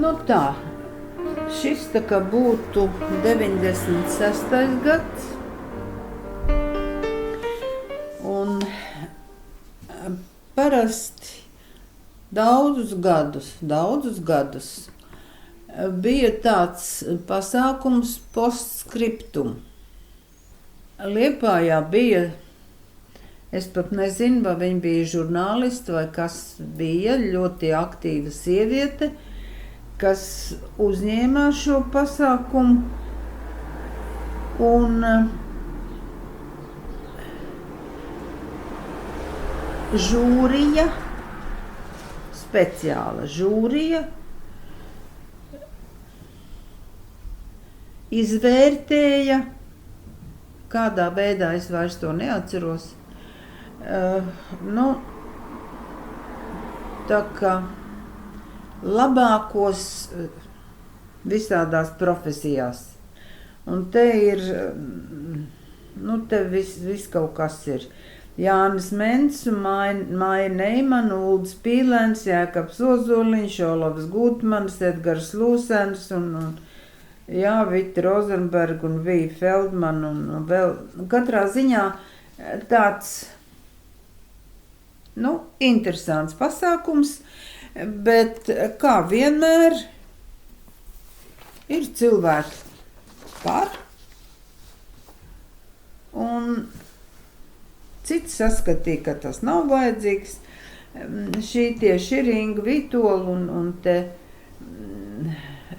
Nu tā, šis tā kā būtu 96. gads. Un parasti daudzus gadus bija tāds pasākums postskriptum. Liepājā bija, es pat nezinu, vai viņa bija žurnāliste vai kas bija, ļoti aktīva sieviete, kas uzņēmās šo pasākumu. Un žūrija, speciāla žūrija, izvērtēja, kādā veidā es vairs to neatceros, tā kā labākos visādās profesijās. Un te ir, te viss kaut kas ir. Jānis Ments, Maija Neimana, Uldis Pīlēns, Jēkabs Ozoliņš, Olavs Gutmanis, Edgars Lūsens un Vita Rozenberga un Vija Feldmana un vēl. Katrā ziņā tāds, interesants pasākums, bet kā vienmēr ir cilvēki par un cits saskatīja, ka tas nav vajadzīgs. Šī tieši ir Inga Vitola un te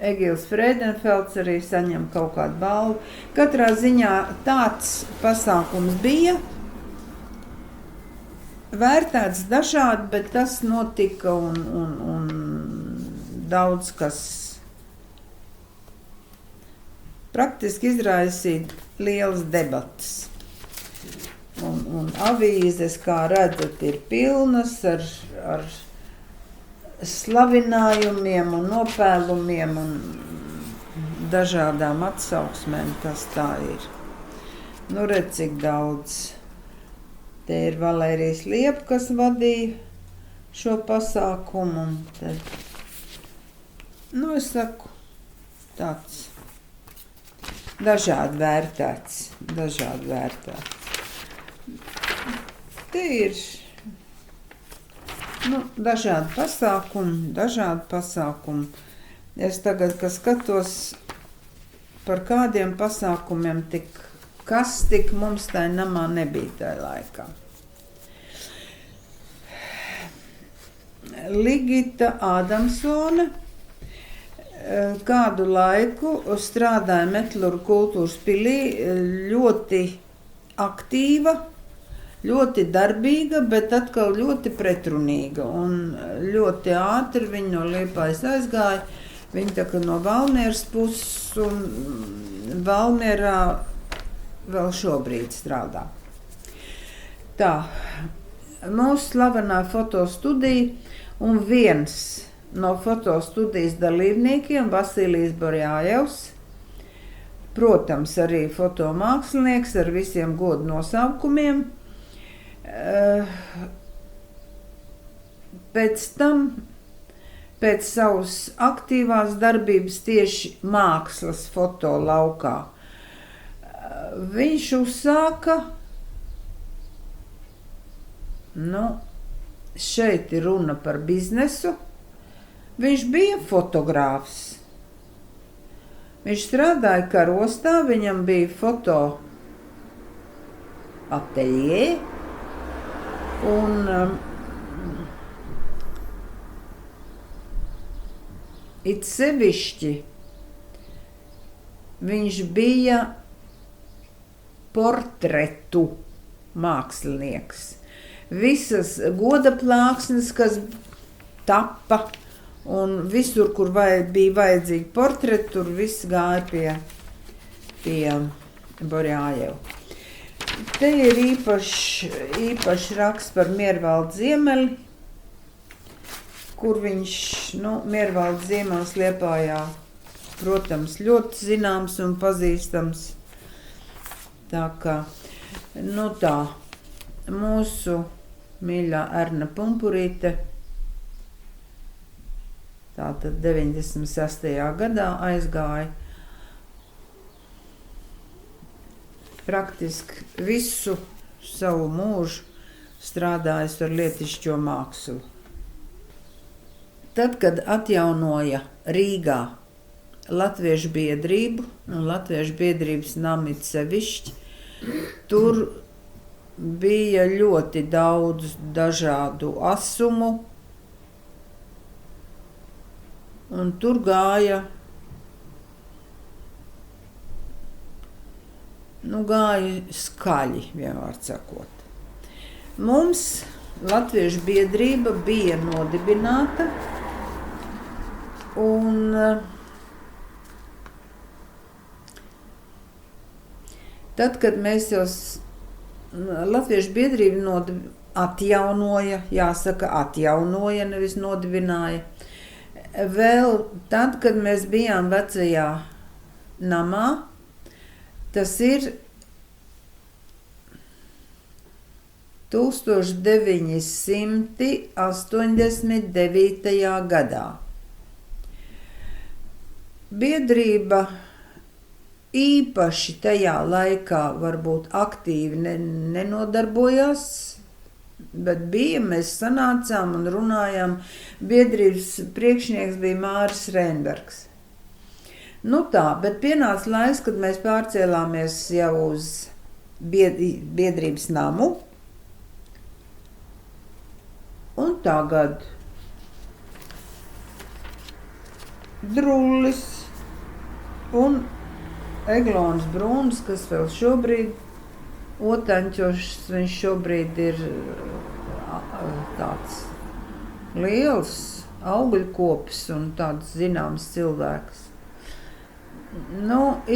Egils Frēdenfelds arī saņem kaut kādu balvu. Katrā ziņā tāds pasākums bija. Vērtēts dažādi, bet tas notika un daudz kas praktiski izraisīja lielas debatas. Un avīzes, kā redzat, ir pilnas ar slavinājumiem un nopēlumiem un dažādām atsauksmēm, tas tā ir. Redz, cik daudz. Te ir Valērijas Liepa, kas vadīja šo pasākumu. Un tad, es saku, tāds dažādi vērtēts. Te ir dažādi pasākumi. Es tagad, kad skatos par kādiem pasākumiem, kas tik mums tajā namā nebija tajā laikā. Ligita Ādamsone kādu laiku strādāja Metluru kultūras pilī, ļoti aktīva, ļoti darbīga, bet atkal ļoti pretrunīga. Un ļoti ātri viņa no Liepājas aizgāja. Viņa tā kā no Valmieras puses un Valmierā vēl šobrīd strādā. Tā, mūsu slavenā fotostudija un viens no fotostudijas dalībniekiem, Vasilijs Borjājevs, protams, arī fotomākslinieks ar visiem godu nosaukumiem. Pēc tam, pēc savas aktīvās darbības tieši mākslas foto laukā, viņš uzsāka, šeit ir runa par biznesu, viņš bija fotogrāfs. Viņš strādāja karostā, viņam bija foto ateljē, un it sevišķi viņš bija portretu mākslinieks. Visas goda plāksnes, kas tappa, un visur, kur bija vajadzīgi portreti, tur viss gāja pie Borjājeva. Te ir īpašs raksts par Miervaldu Ziemeli, kur viņš, Miervalds Ziemelis Liepājā, protams, ļoti zināms un pazīstams. Tā kā, tā, mūsu mīļā Erna Pumpurīte tātad 96. gadā aizgāja. Praktiski visu savu mūžu strādājis ar lietišķo mākslu. Tad, kad atjaunoja Rīgā Latviešu biedrību un Latviešu biedrības nami sevišķi, tur bija ļoti daudz dažādu asumu, un tur gāja skaļi, vienmēr sakot. Mums Latviešu biedrība bija nodibināta, un tad, kad mēs jau Latviešu biedrība atjaunoja, nevis nodibināja, vēl tad, kad mēs bijām vecajā namā, tas ir 1989. gadā. Biedrība īpaši tajā laikā varbūt aktīvi nenodarbojās, bet mēs sanācām un runājām. Biedrības priekšnieks bija Māris Reinbergs. Bet pienāca laiks, kad mēs pārcēlāmies jau uz biedrības namu. Un tagad Drullis un Eglons Brūns, kas vēl šobrīd Otaņķošs, viņš šobrīd ir tāds liels augļkopis un tāds zināms cilvēks.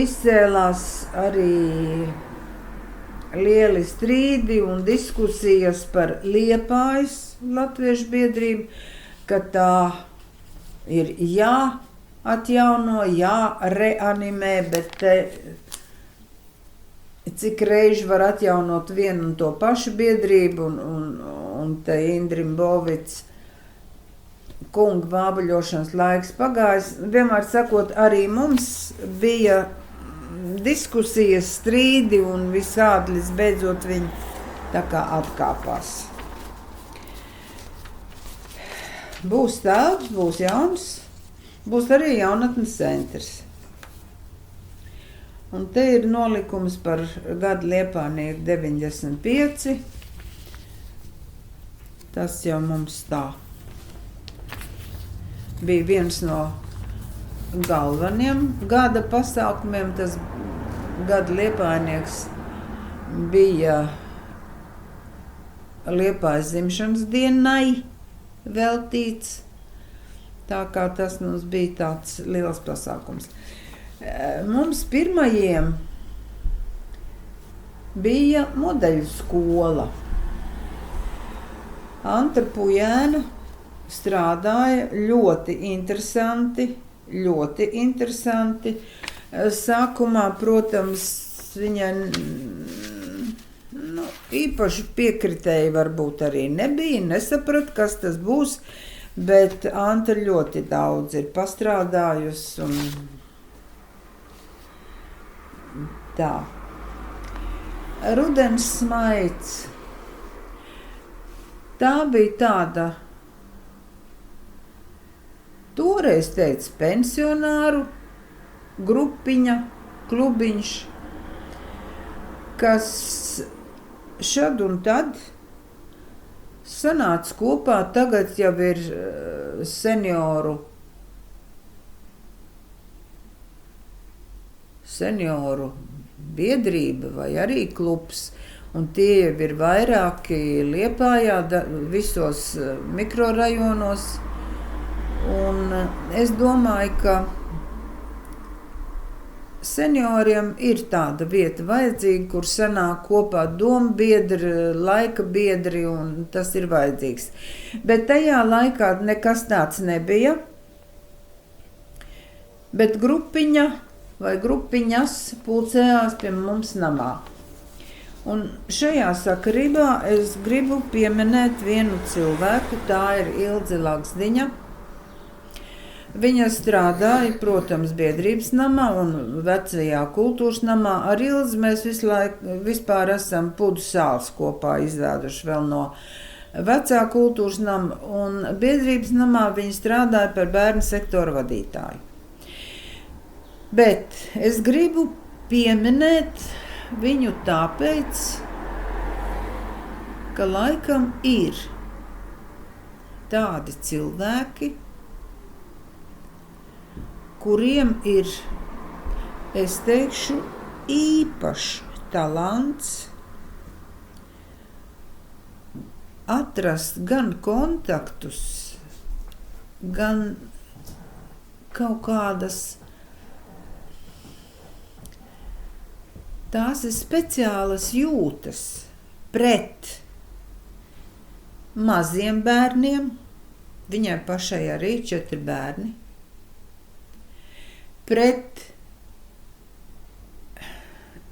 Izcēlās arī lieli strīdi un diskusijas par Liepājas Latviešu biedrību, ka tā ir jāatjauno, jāreanimē, bet cik reizi var atjaunot vienu un to pašu biedrību, un te Indrim Bovics kunga vābaļošanas laiks pagājis. Vienmēr sakot, arī mums bija diskusijas, strīdi un visādi, līdz beidzot viņi tā kā atkāpās. Būs tāds, būs jauns, būs arī jaunatnes centrs. Un te ir nolikums par gadu Liepājnieku 95. Tas jau mums tā bija viens no galveniem gada pasākumiem. Tas gada Liepājnieks bija Liepājas dzimšanas dienai veltīts. Tā kā tas mums bija tāds liels pasākums. Mums pirmajiem bija modeļu skola. Antra Pujēna strādāja ļoti interesanti. Sākumā, protams, viņa īpaši piekritēji varbūt arī nebija, nesaprata, kas tas būs, bet Anta ļoti daudz ir pastrādājusi un tā. Rudens smaids. Tā bija tāda, toreiz teica, pensionāru grupiņa, klubiņš, kas šad un tad sanāca kopā. Tagad jau ir senioru biedrība vai arī klubs, un tie jau ir vairāki Liepājā, visos mikrorajonos. Un es domāju, ka senioriem ir tāda vieta vajadzīga, kur sanāk kopā domu biedri, laika biedri, un tas ir vajadzīgs. Bet tajā laikā nekas tāds nebija, bet grupiņa vai grupiņas pulcējās pie mums namā. Un šajā sakarībā es gribu pieminēt vienu cilvēku, tā ir Ilze Lagsdiņa, Viņa strādāja, protams, biedrības namā un vecajā kultūras namā. Ar Ilzi mēs vispār esam pudu sāls kopā izvēduši vēl no vecā kultūras nama, un biedrības namā viņa strādāja par bērnu sektoru vadītāju. Bet es gribu pieminēt viņu tāpēc, ka laikam ir tādi cilvēki, kuriem ir, es teikšu, īpašs talants atrast gan kontaktus, gan kaut kādas, tās ir speciālas jūtas pret maziem bērniem, viņai pašai arī 4 bērni, pret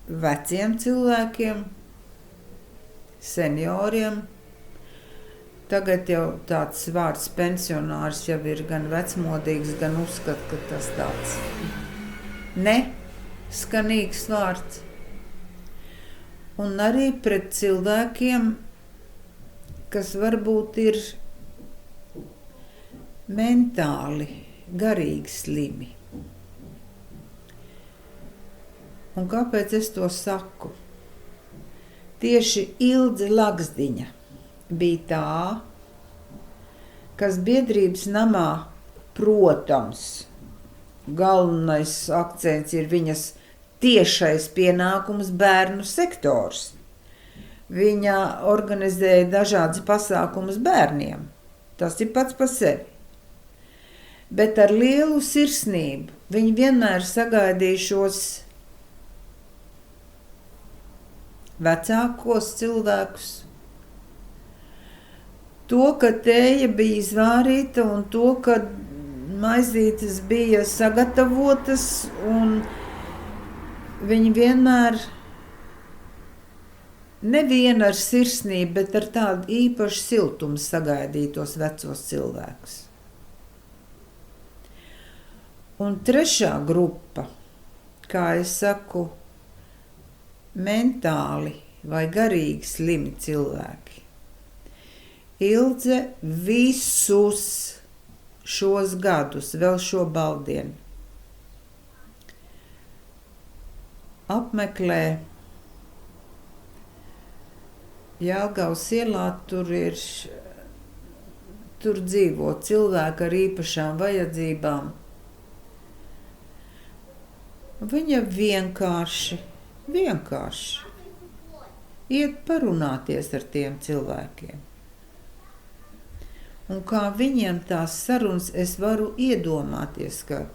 veciem cilvēkiem, senioriem. Tagad jau tāds vārds pensionārs jau ir gan vecmodīgs, gan uzskat, ka tas tāds neskanīgs vārds. Un arī pret cilvēkiem, kas varbūt ir mentāli, garīgi slimi. Un kāpēc es to saku? Tieši Ilze Lagzdiņa bija tā, kas biedrības namā, protams, galvenais akcents ir viņas tiešais pienākums bērnu sektors. Viņa organizēja dažādas pasākumus bērniem. Tas ir pats par sevi. Bet ar lielu sirsnību viņa vienmēr sagaidīja šos vecākos cilvēkus. To, ka tēja bija izvārīta un to, ka maizītes bija sagatavotas un viņi vienmēr nevien ar sirsnību, bet ar tādu īpašu siltumu sagaidīja tos vecos cilvēkus. Un trešā grupa, kā es saku, mentāli vai garīgi slimi cilvēki. Ilze visus šos gadus, vēl šo baldienu, apmeklē Jelgavas ielā, tur dzīvo cilvēki ar īpašām vajadzībām. Viņa vienkārši iet parunāties ar tiem cilvēkiem. Un kā viņiem tās sarunas, es varu iedomāties, ka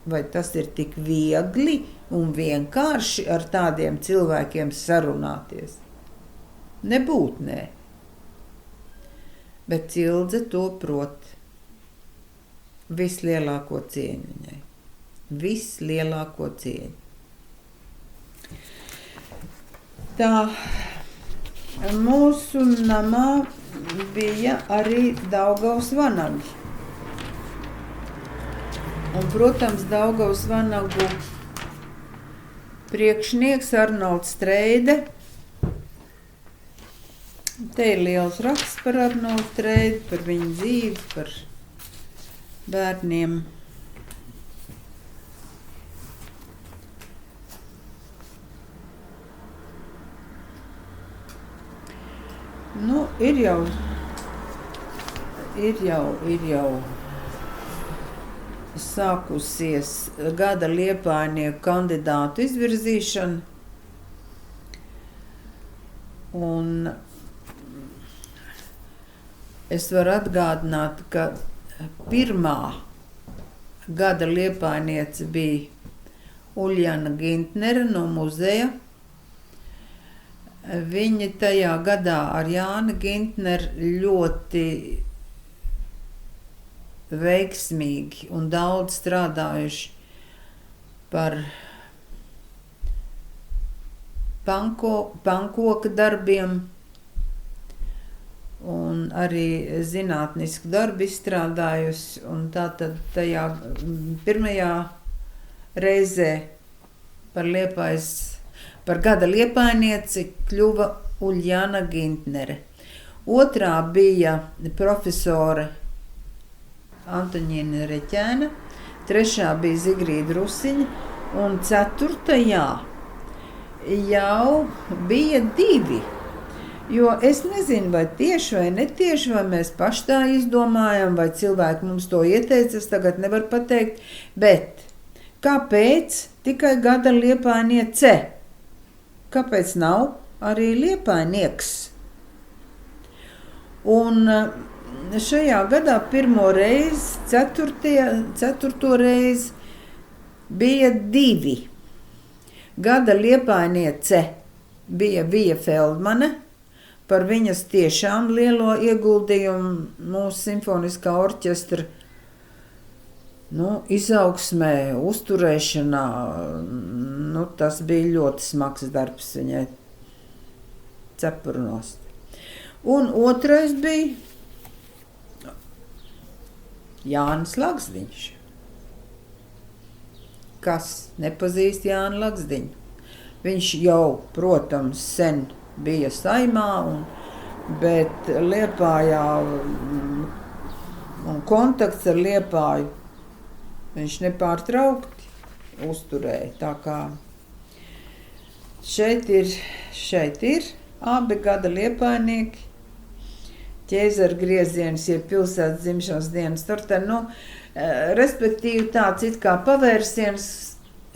vai tas ir tik viegli un vienkārši ar tādiem cilvēkiem sarunāties. Nebūt nē. Bet Ilze to prot. Vislielāko cieņu viņai. Vislielāko cieņu. Tā mūsu namā bija arī Daugavas vanagi. Un, protams, Daugavas vanagu priekšnieks Arnolds Streide. Te ir liels raksts par Arnoldu Streidu, par viņu dzīvi, par bērniem. Nu, ir jau sākusies gada Liepājnieku kandidātu izvirzīšana. Un es varu atgādināt, ka pirmā gada Liepājniece bija Uljana Gintnere no muzeja. Viņi tajā gadā ar Jāni Gintneri ļoti veiksmīgi un daudz strādājuši par pankoka darbiem. un arī zinātnisku darbu izstrādājusi, un tātad tajā pirmajā reizē par gada liepainieci kļuva Uljana Gintnere. Otrā bija profesore Antoņīna Reķēna, trešā bija Zigrīda Rusiņa, un ceturtajā jau bija 2. Jo es nezinu, vai tieši vai netieši, vai mēs paši tā izdomājam, vai cilvēki mums to ieteica, es tagad nevaru pateikt, bet kāpēc tikai gada liepainiece? Kāpēc nav arī liepainieks? Un šajā gadā pirmo reizi, ceturto reizi bija 2. Gada liepainiece bija Vija Feldmane, par viņas tiešām lielo ieguldījumu mūsu simfoniskā orķestra izaugsmē, uzturēšanā. Tas bija ļoti smags darbs viņai cepuru nost. Un otrais bija Jānis Lagzdiņš. Kas nepazīst Jāni Lagzdiņu? Viņš jau, protams, sen bija Saeimā, bet Liepājā un kontakts ar Liepāju viņš nepārtraukti uzturēja. Tā kā šeit ir abi gada liepainieki, ķēzara grieziens, jeb pilsētas dzimšanas dienas torteni. Respektīvi tāds it kā pavērsiens,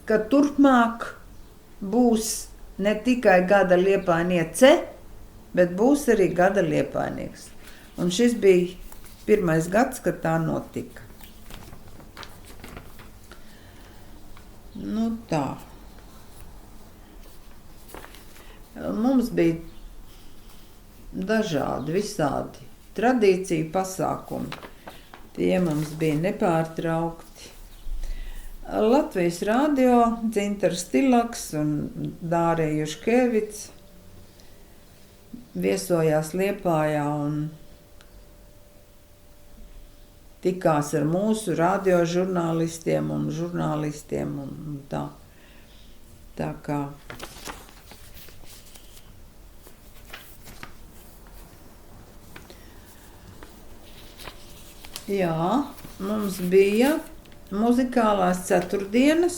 ka turpmāk būs ne tikai gada liepainiece, bet būs arī gada liepainieks. Un šis bija pirmais gads, kad tā notika. Tā. Mums bija dažādi, visādi tradīciju pasākumi. Tie mums bija nepārtraukti. Latvijas radio Dzintars Tilaks un Dārija Juškevics viesojās Liepājā un tikās ar mūsu radio žurnālistiem un žurnālistiem un tā. Tā kā jā, mums bija muzikālās ceturtdienas,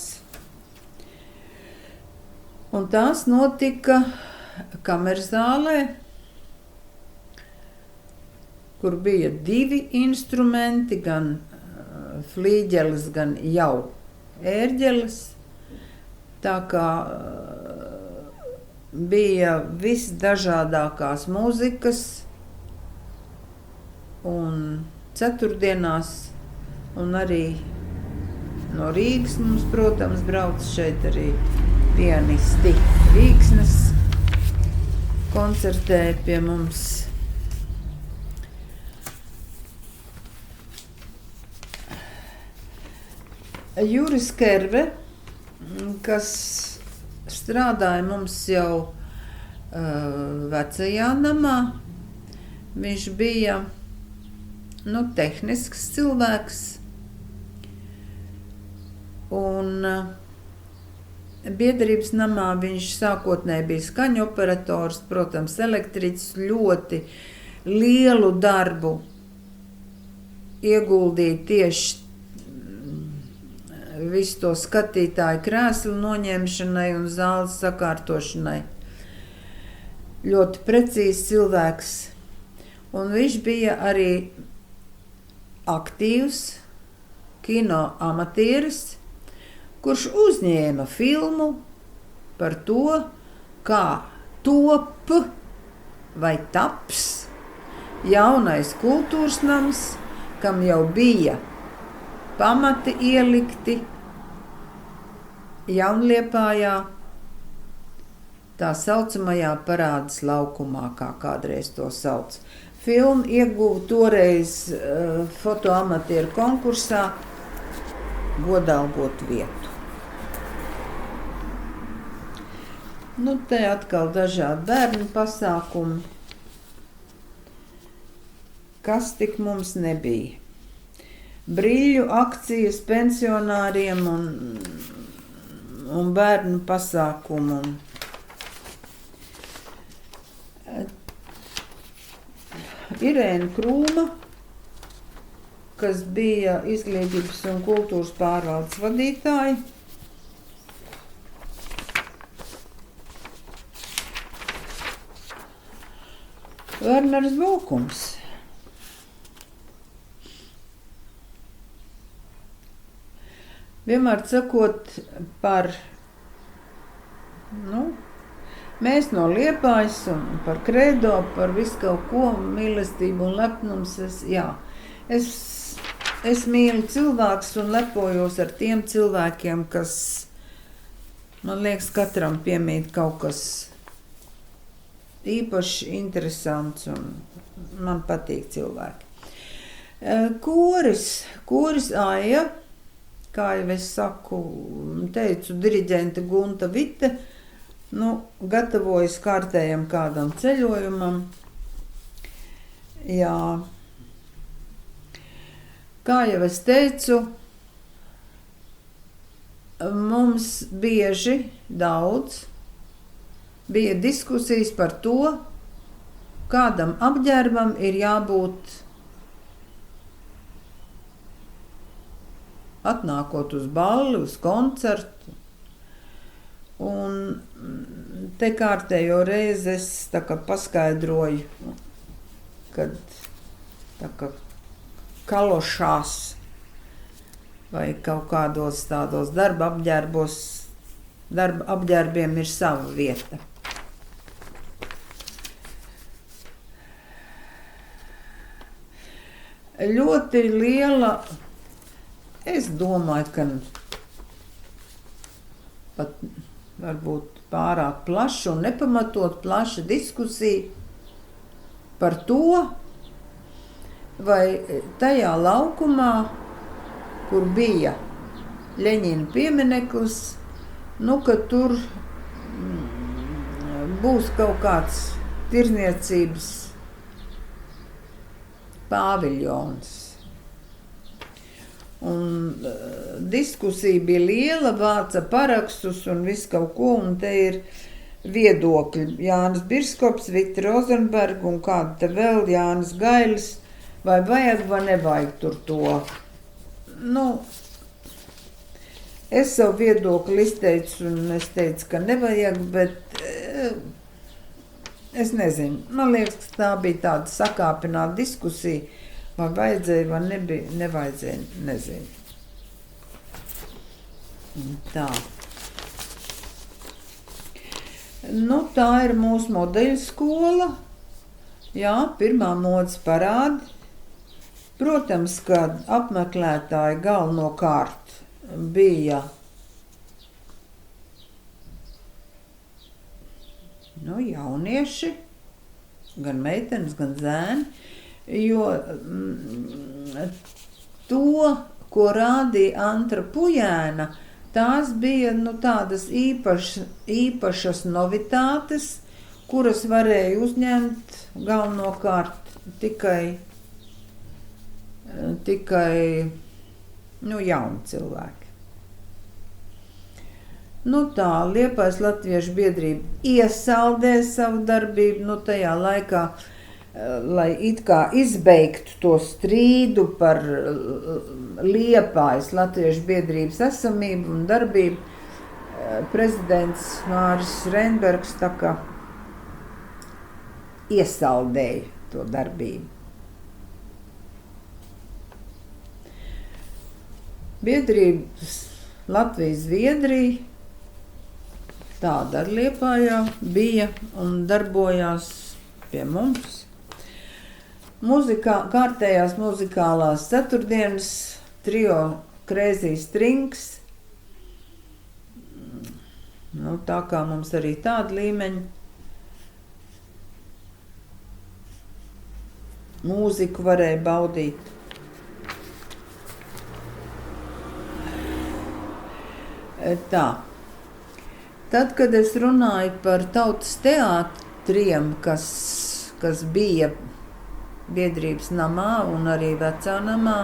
un tās notika kamerzālē, kur bija 2 instrumenti, gan flīģelis, gan jau ērģelis. Tā kā bija visdažādākās mūzikas, un ceturtdienās, un arī no Rīgas mums, protams, brauc šeit arī pianisti. Rīgsnes koncertēja pie mums. Juris Kerve, kas strādāja mums jau vecajā namā, viņš bija tehnisks cilvēks, un biedrības namā viņš sākotnēji bija skaņu operators, protams, elektriķis, ļoti lielu darbu ieguldīja tieši visu to skatītāju krēslu noņemšanai un zāles sakārtošanai. Ļoti precīzs cilvēks, un viņš bija arī aktīvs kino amatieris, kurš uzņēma filmu par to, kā top vai taps jaunais kultūras nams, kam jau bija pamati ielikti Jaunliepājā, tā saucamajā Parādes laukumā, kā kādreiz to sauc. Filmu ieguva toreiz fotoamatieru konkursā godalgotu vietu. Te atkal dažādi bērnu pasākumi. kas tik mums nebija. Brīļu akcijas pensionāriem un bērnu pasākumu. Irēna Krūma, kas bija izglītības un kultūras pārvaldes vadītāja. Verners Bokums. Vienmēr sakot par, mēs no Liepājas un par kredo, par visu kaut ko, mīlestību un lepnums. Es mīlu cilvēkus un lepojos ar tiem cilvēkiem, kas, man liekas, katram piemīt kaut kas īpaši interesants un man patīk cilvēki. Koris Aija, kā jau es teicu, diriģente Gunta Vite, gatavojas kārtējam kādam ceļojumam. Jā. Kā jau es teicu, mums bieži daudz bija diskusijas par to, kādam apģērbam ir jābūt atnākot uz balli, uz koncertu. Un te kārtējo reizi es tā kā paskaidroju, kad tā kā kalošās vai kaut kādos tādos darba apģērbiem ir sava vieta. Ļoti liela, es domāju, ka pat varbūt pārāk plaša un nepamatot plaša diskusija par to, vai tajā laukumā, kur bija Ļeņina piemineklis, ka tur būs kaut kāds tirdzniecības paviljons. Un diskusija bija liela, vāca parakstus un visu kaut ko, un te ir viedokļi. Jānis Birskops, Vita Rozenberga un kāda te vēl, Jānis Gailis, vai vajag vai nevajag tur to. Es savu viedokli izteicu, un es teicu, ka nevajag, bet es nezinu. Man liekas, ka tā bija tāda sakāpināta diskusija, vai vajadzēja, vai nevajadzēja, nezinu. Tā. Tā ir mūsu modeļu skola. Jā, pirmā modes parādi. Protams, ka apmeklētāji galvenokārt bija jaunieši, gan meitenes, gan zēni. Jo to, ko rādīja Antra Pujēna, tās bija tādas īpašas novitātes, kuras varēja uzņemt galvenokārt tikai jauni cilvēki. Tā Liepājas Latviešu biedrība iesaldē savu darbību tajā laikā, lai it kā izbeigtu to strīdu par Liepājas Latviešu biedrības esamību un darbību. Prezidents Māris Reinbergs tā kā iesaldēja to darbību. Biedrības Latvijas Zviedrija tāda ar Liepājā bija un darbojās pie mums. Kārtējās muzikālās ceturtdienas trio Crazy Strings. Tā kā mums arī tāda līmeņa mūziku varēja baudīt. Tā. Tad, kad es runāju par tautas teātriem, kas bija biedrības namā un arī vecā namā.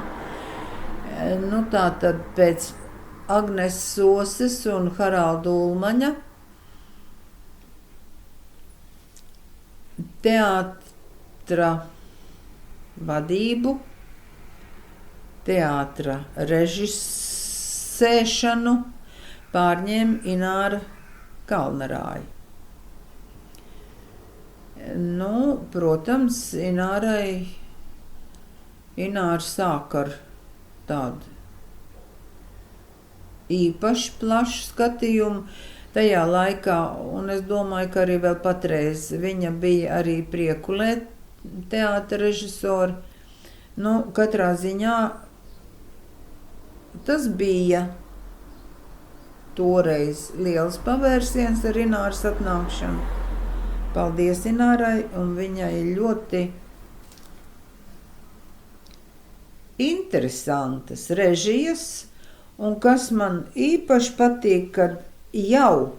Nu, tā tad pēc Agnes Soses un Haralda Ulmaņa teātra vadību, teātra režisēšanu pārņēma Ināra Kalnarāja. Nu, protams, Ināra sāk ar tādu īpaši plašu skatījumu tajā laikā, un es domāju, ka arī vēl patreiz viņa bija arī Priekulē teātra režisori. Nu, katrā ziņā tas bija toreiz liels pavērsiens ar Ināras atnākšanu. Paldies Inārai, un viņai ļoti interesantas režijas, un kas man īpaši patīk, kad jau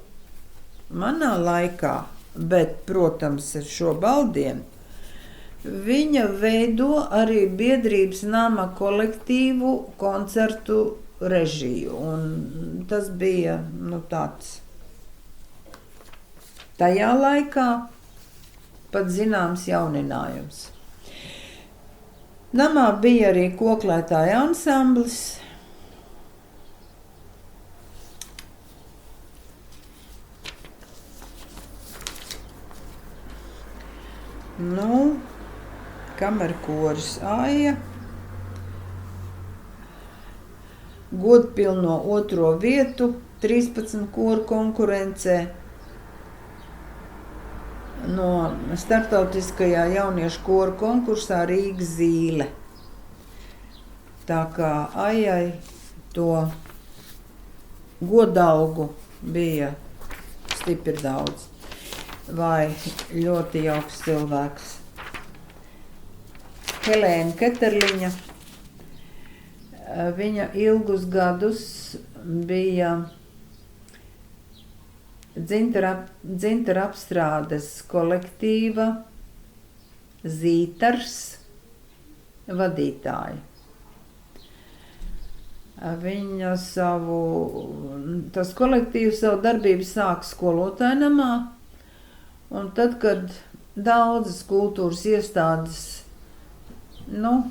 manā laikā, bet, protams, ar šo Baldiem, viņa veido arī biedrības nama kolektīvu koncertu režiju, un tas bija, nu, tāds tajā laikā pat zināms jauninājums. Namā bija arī koklētāja ansamblis. Nu, kamerkoris Aija, godpilno 2. vietu 13 koru konkurencē no starptautiskajā jauniešu koru konkursā Rīgas Zīle. Tā kā Aijai to godalgu bija stipri daudz. Vai ļoti jauks cilvēks. Helēna Keterliņa, viņa ilgus gadus bija dzintara apstrādes kolektīva Zītars vadītāja. Viņa tas kolektīvs savu darbību sāka skolotāja namā. Un tad, kad daudzas kultūras iestādes, nu,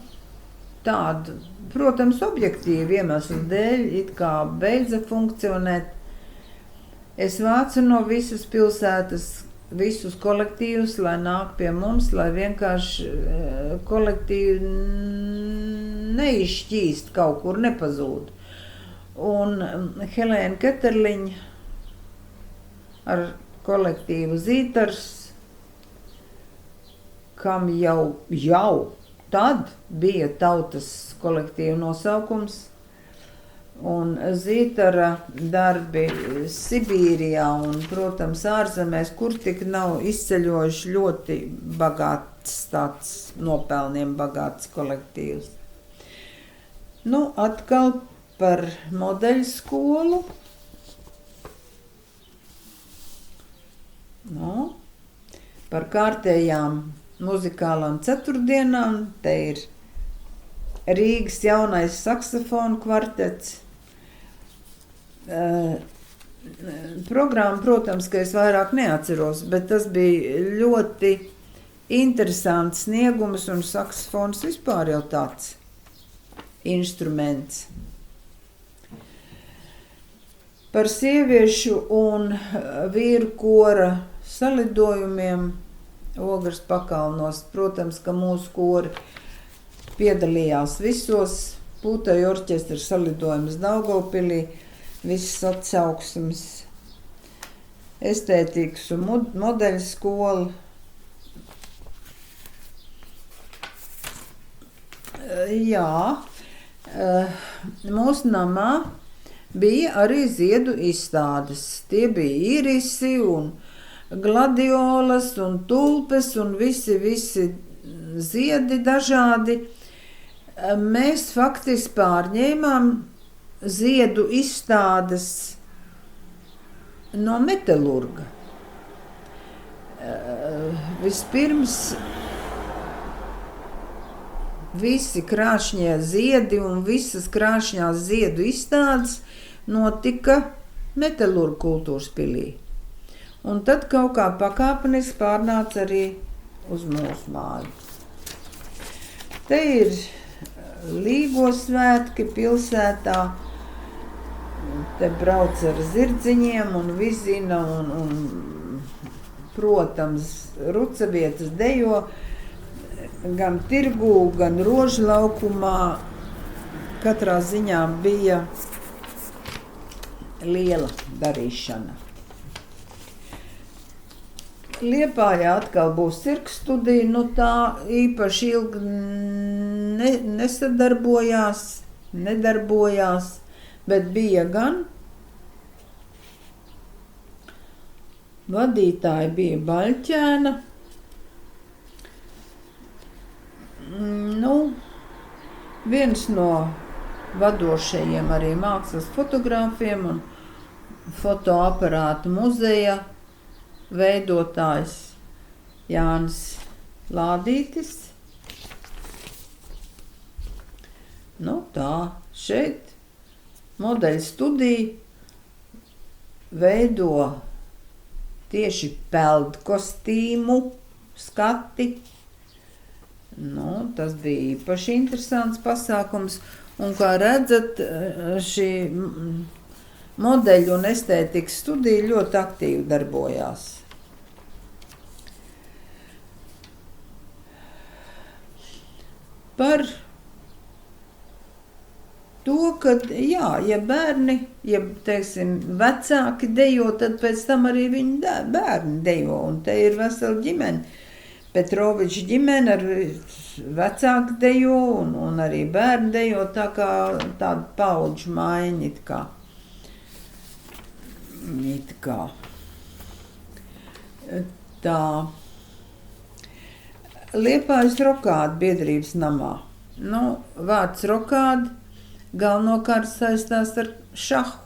tādu, protams, objektīvu iemeslu dēļ, it kā beidza funkcionēt, es vācu no visas pilsētas visus kolektīvus, lai nāk pie mums, lai vienkārši kolektīvi neizšķīst kaut kur, nepazūd. Un Helēna Keterliņa ar kolektīvu Zītars, kam jau tad bija tautas kolektīva nosaukums, un Zītara darbi Sibīrijā un, protams, ārzemēs, kur tik nav izceļojuši ļoti bagāts, tāds nopelniem bagāts kolektīvs. Nu, atkal par modeļu skolu. Nu, par kārtējām muzikālām ceturtdienām, te ir Rīgas jaunais saksofonu kvartets. Programma, protams, ka es vairāk neatceros, bet tas bija ļoti interesants sniegums, un saksofons vispār jau tāds instruments. Par sieviešu un vīru kora salidojumiem Ogres pakalnos, protams, ka mūsu kori piedalījās visos, Pūtēju orķestra salidojums Daugavpilī, visas atsauksmes, estētikas un modeļu skola. Jā, mūsu namā bija arī ziedu izstādes. Tie bija irisi un gladiolas un tulpes un visi ziedi dažādi. Mēs faktiski pārņēmām ziedu izstādes no metalurga. Vispirms visi krāšņie ziedi un visas krāšņās ziedu izstādes notika Metalurgu kultūras pilī. Un tad kaut kā pakāpeniski pārnāca arī uz mūsu māju. Te ir Līgo svētki pilsētā, te brauc ar zirdziņiem un vizina un protams, rucavietas dejo gan tirgū, gan Rožu laukumā. Katrā ziņā bija liela darīšana. Liepājā atkal būs cirka studija, nu tā īpaši ilgi nedarbojās, bet bija gan. Vadītāja bija Baļķēna. Nu, viens no vadošajiem arī mākslas fotogrāfiem un fotoaparātu muzeja veidotājs Jānis Lādītis. Nu tā, šeit modeļu studija veido tieši peldkostīmu skati. Nu, tas bija īpaši interesants pasākums. Un kā redzat, šī modeļu un estētikas studija ļoti aktīvi darbojās. Par to, ka, jā, ja bērni, ja, teiksim, vecāki dejo, tad pēc tam arī viņi bērni dejo, un te ir vesela ģimene. Petroviča ģimene ar vecāku dejo, un arī bērni dejo, tā kā tāda paudžu maiņa it kā. Tā. Liepājas rokāda biedrības namā. Nu, vārds rokāda galvenokārt saistās ar šahu.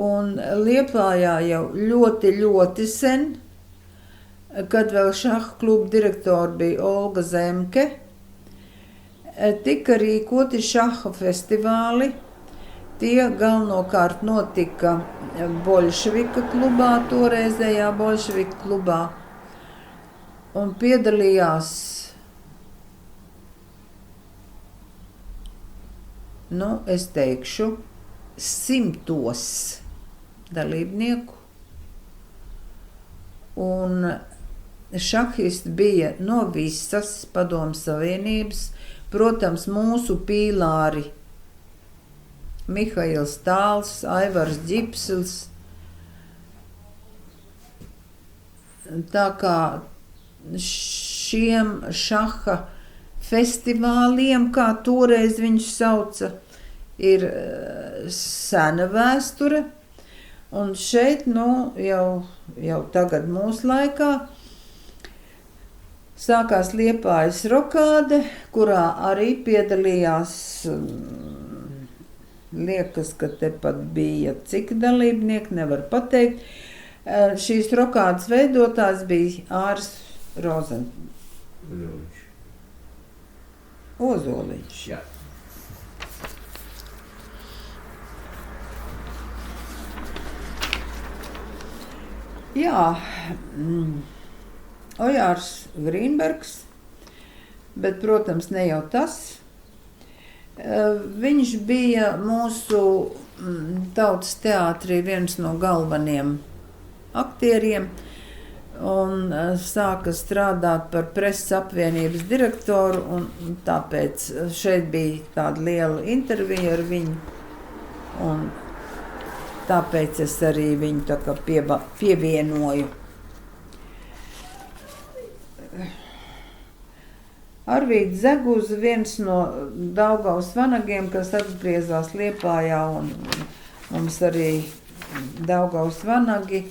Un Liepājā jau ļoti sen, kad vēl šaha kluba direktora bija Olga Zemke, tika rīkoti šaha festivāli. Tie galvenokārt notika Boļševika klubā, toreizējā Boļševika klubā. Un piedalījās, nu, es teikšu, 100 dalībnieku. Un šahisti bija no visas Padomju Savienības, protams, mūsu pīlāri Mihails Tāls, Aivars Ģipsels. Tā kā šiem šaha festivāliem, kā toreiz viņš sauca, ir sena vēsture. Un šeit, nu, jau tagad mūsu laikā sākās Liepājas rokāde, kurā arī piedalījās, liekas, ka tepat bija cik dalībnieki, nevar pateikt. Šīs rokādes veidotājs bija Āris Ozoliņš. Jā. Jā, Ojārs Grīnbergs, bet, protams, ne jau tas. Viņš bija mūsu tautas teātrī viens no galveniem aktieriem un sāka strādāt par preses apvienības direktoru, un tāpēc šeit bija tāda liela intervija ar viņu, un tāpēc es arī viņu tā kā pievienoju. Arvīds Zeguza, viens no Daugavas vanagiem, kas atgriezās Liepājā, un mums arī Daugavas vanagi,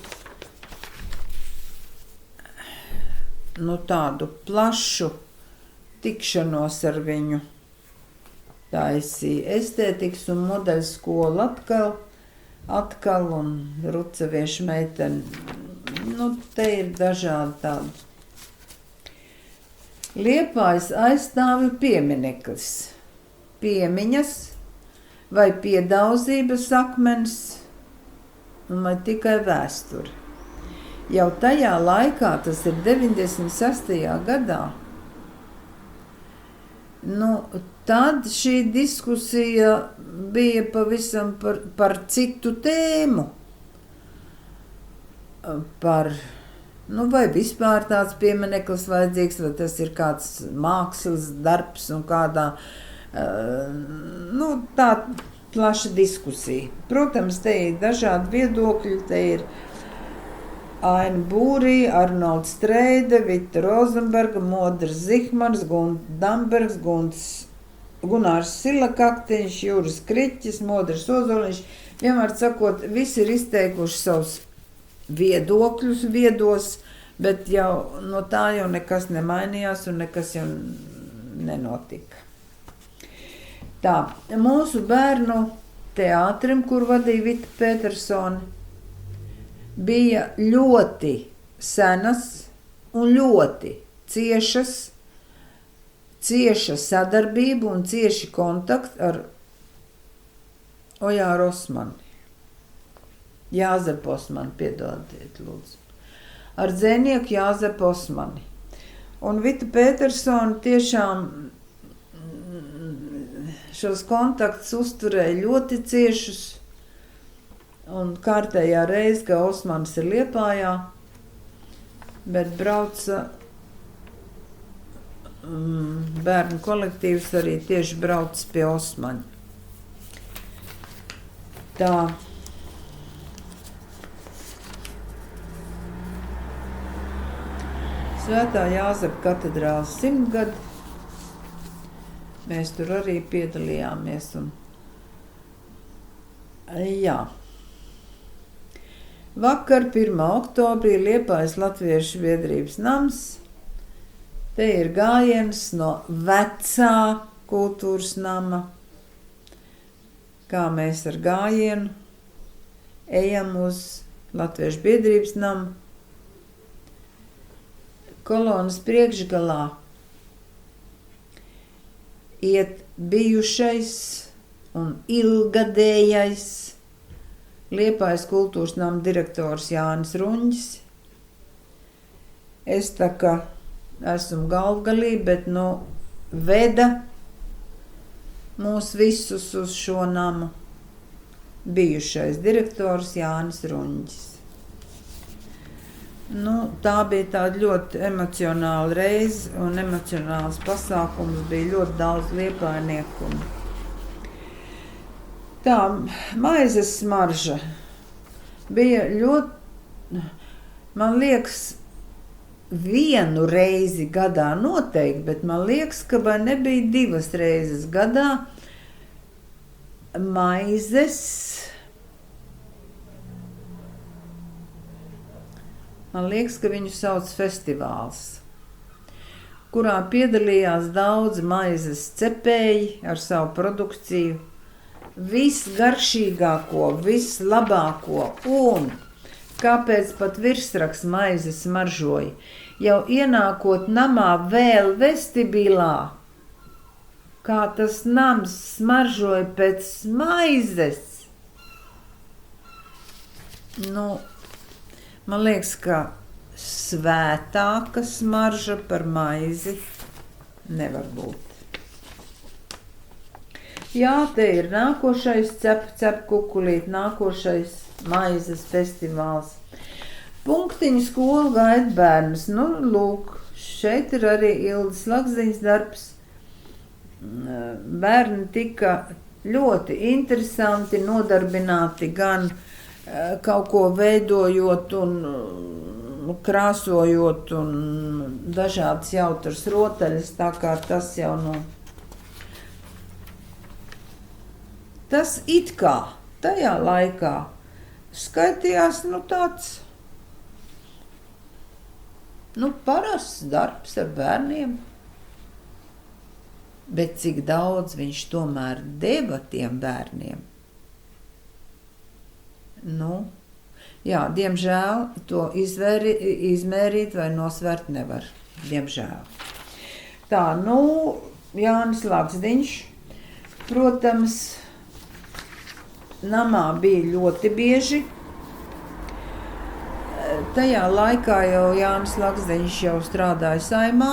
nu tādu plašu tikšanos ar viņu taisīja estētikas un modeļu skolu atkal un rucaviešu meiteni. Nu, te ir dažādi tādi Liepājas aizstāvju piemineklis, piemiņas vai piedauzības akmens, vai tikai vēsture. Jau tajā laikā, tas ir 96. gadā, tad šī diskusija bija pavisam par citu tēmu. Par, vai vispār tāds piemineklis vajadzīgs, vai tas ir kāds mākslas darbs un kādā, tā plaša diskusija. Protams, te ir dažādi viedokļi, te ir Aina Būrī, Arnolds Streide, Vita Rozenberga, Modrs Zihmans, Gunts Dambergs, Gunārs Silakaktiņš, Juris Kriķis, Modrs Ozoliņš. Vienmēr sakot, visi ir izteikuši savus viedokļus viedos, bet jau no tā jau nekas nemainījās un nekas jau nenotika. Tā, mūsu bērnu teātrim, kur vadīja Vita Petersone, bija ļoti senas un ļoti cieša sadarbība un cieši kontakti ar Ojāru Osmani. Jāzepu Osmani, piedodiet, lūdzu. Ar dzejnieku Jāzepu Osmani. Un Vita Petersone tiešām šos kontaktus uzturēja ļoti ciešus. Un kārtējā reize, ka Osmanis ir Liepājā, bet brauca bērnu kolektīvs arī tieši brauc pie Osmaņa. Tā. Svētā Jāzepa katedrāles 100 gadi. Mēs tur arī piedalījāmies. Vakar, 1. oktobrī, Liepājas Latviešu biedrības nams. Te ir gājiens no vecā kultūras nama, kā mēs ar gājienu ejam uz Latviešu biedrības namu. Kolonas priekšgalā iet bijušais un ilgadējais Liepājas kultūras nama direktors Jānis Ruņģis. Es tā kā esmu galvgalī, bet veda mūs visus uz šo namu bijušais direktors Jānis Ruņģis. Tā bija tāda ļoti emocionāla reize un emocionāls pasākums, bija ļoti daudz liepājnieku. Tā, maizes smarža bija ļoti, man liekas, vienu reizi gadā noteikti, bet man liekas, ka vai nebija 2 reizes gadā maizes, man liekas, ka viņu sauc festivāls, kurā piedalījās daudz maizes cepēji ar savu produkciju, visgaršīgāko, vislabāko un kāpēc pat virsraksts maize smaržoja. Jau ienākot namā vēl vestibilā, kā tas nams smaržoja pēc maizes. Man liekas, ka svētāka smarža par maizi nevar būt. Jā, te ir nākošais cep kukulīt, nākošais maizes festivāls. Punktiņu skolu gaida bērnus. Lūk, šeit ir arī Ildes Lagziņas darbs. Bērni tika ļoti interesanti nodarbināti gan kaut ko veidojot un krāsojot un dažādas jautras rotaļas, tā kā tas jau tas it kā tajā laikā skaitījās tāds parasts darbs ar bērniem, bet cik daudz viņš tomēr deva tiem bērniem. Diemžēl to izmērīt vai nosvērt nevar. Diemžēl. Tā, Jānis Lakzdiņš, protams, namā bija ļoti bieži. Tajā laikā jau Jānis Lakzdiņš jau strādāja Saeimā.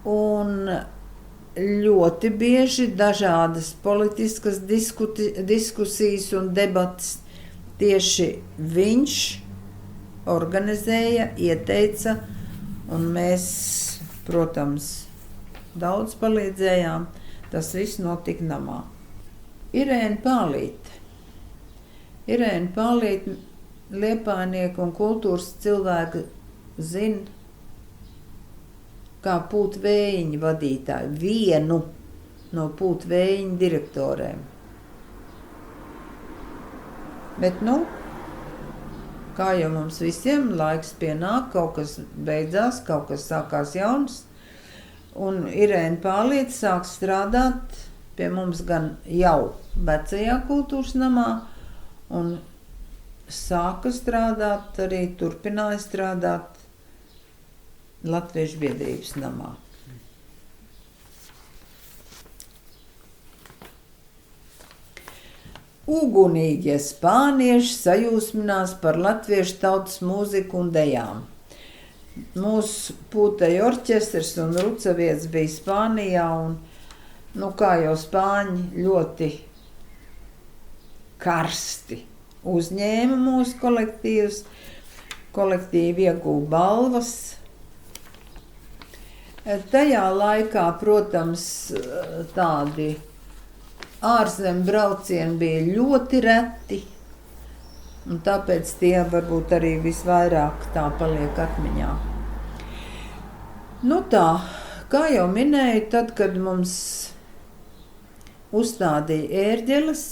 Un ļoti bieži dažādas politiskas diskusijas un debatas tieši viņš organizēja, ieteica, un mēs, protams, daudz palīdzējām. Tas viss notika namā. Irēna Pālīte, liepājnieka un kultūras cilvēka zina, kā Pūtvējiņa vadītāju, vienu no Pūtvējiņa direktorēm. Bet, kā jau mums visiem, laiks pienāk, kaut kas beidzās, kaut kas sākās jauns, un Irēna Pālīte sāk strādāt pie mums gan jau vecajā kultūras namā, un sāka strādāt, arī turpināja strādāt Latviešu biedrības namā. Ugunīgie spānieši sajūsminās par latviešu tautas mūziku un dejām. Mūsu Pūteja orķestrs un rucavietis bija Spānijā, un, kā jau spāņi ļoti karsti uzņēma mūsu kolektīvus. Kolektīvi ieguva balvas. Tajā laikā, protams, tādi ārzem braucieni bija ļoti reti, un tāpēc tie varbūt arī visvairāk tā paliek atmiņā. Tā, kā jau minēju, tad, kad mums uzstādīja ērģeles,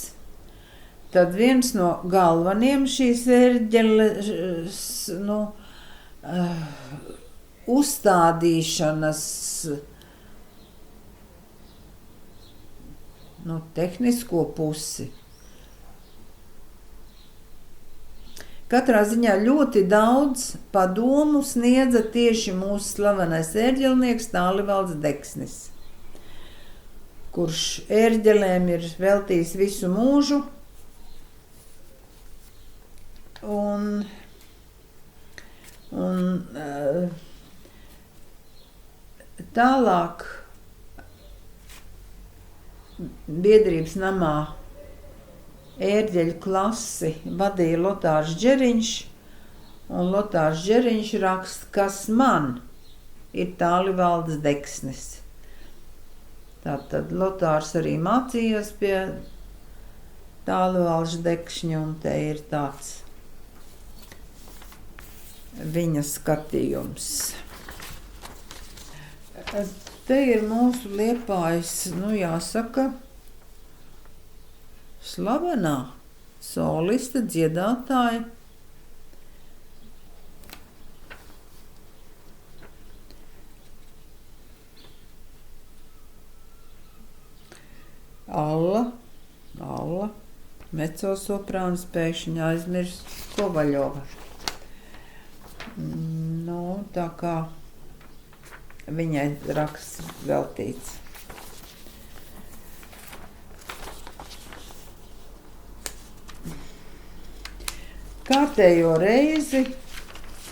tad viens no galveniem šīs ērģeles, uzstādīšanas tehnisko pusi. Katrā ziņā ļoti daudz padomu sniedza tieši mūsu slavenais ērģelnieks Tālivalds Deksnis, kurš ērģelēm ir veltījis visu mūžu. Un tālāk biedrības namā ērģeļu klasi vadīja Lotārs Džeriņš, un Lotārs Džeriņš raksta, kas man ir Tālivalds Deksnis. Tātad Lotārs arī mācījās pie Tālivalda Dekšņa, un te ir tāds viņa skatījums. Te ir mūsu Liepājas, jāsaka, slavenā soliste, dziedātāja. Alla, mecosoprāns, pēkšņi aizmirst Kovaļova. Tā kā viņai raksts veltīts. Kārtējo reizi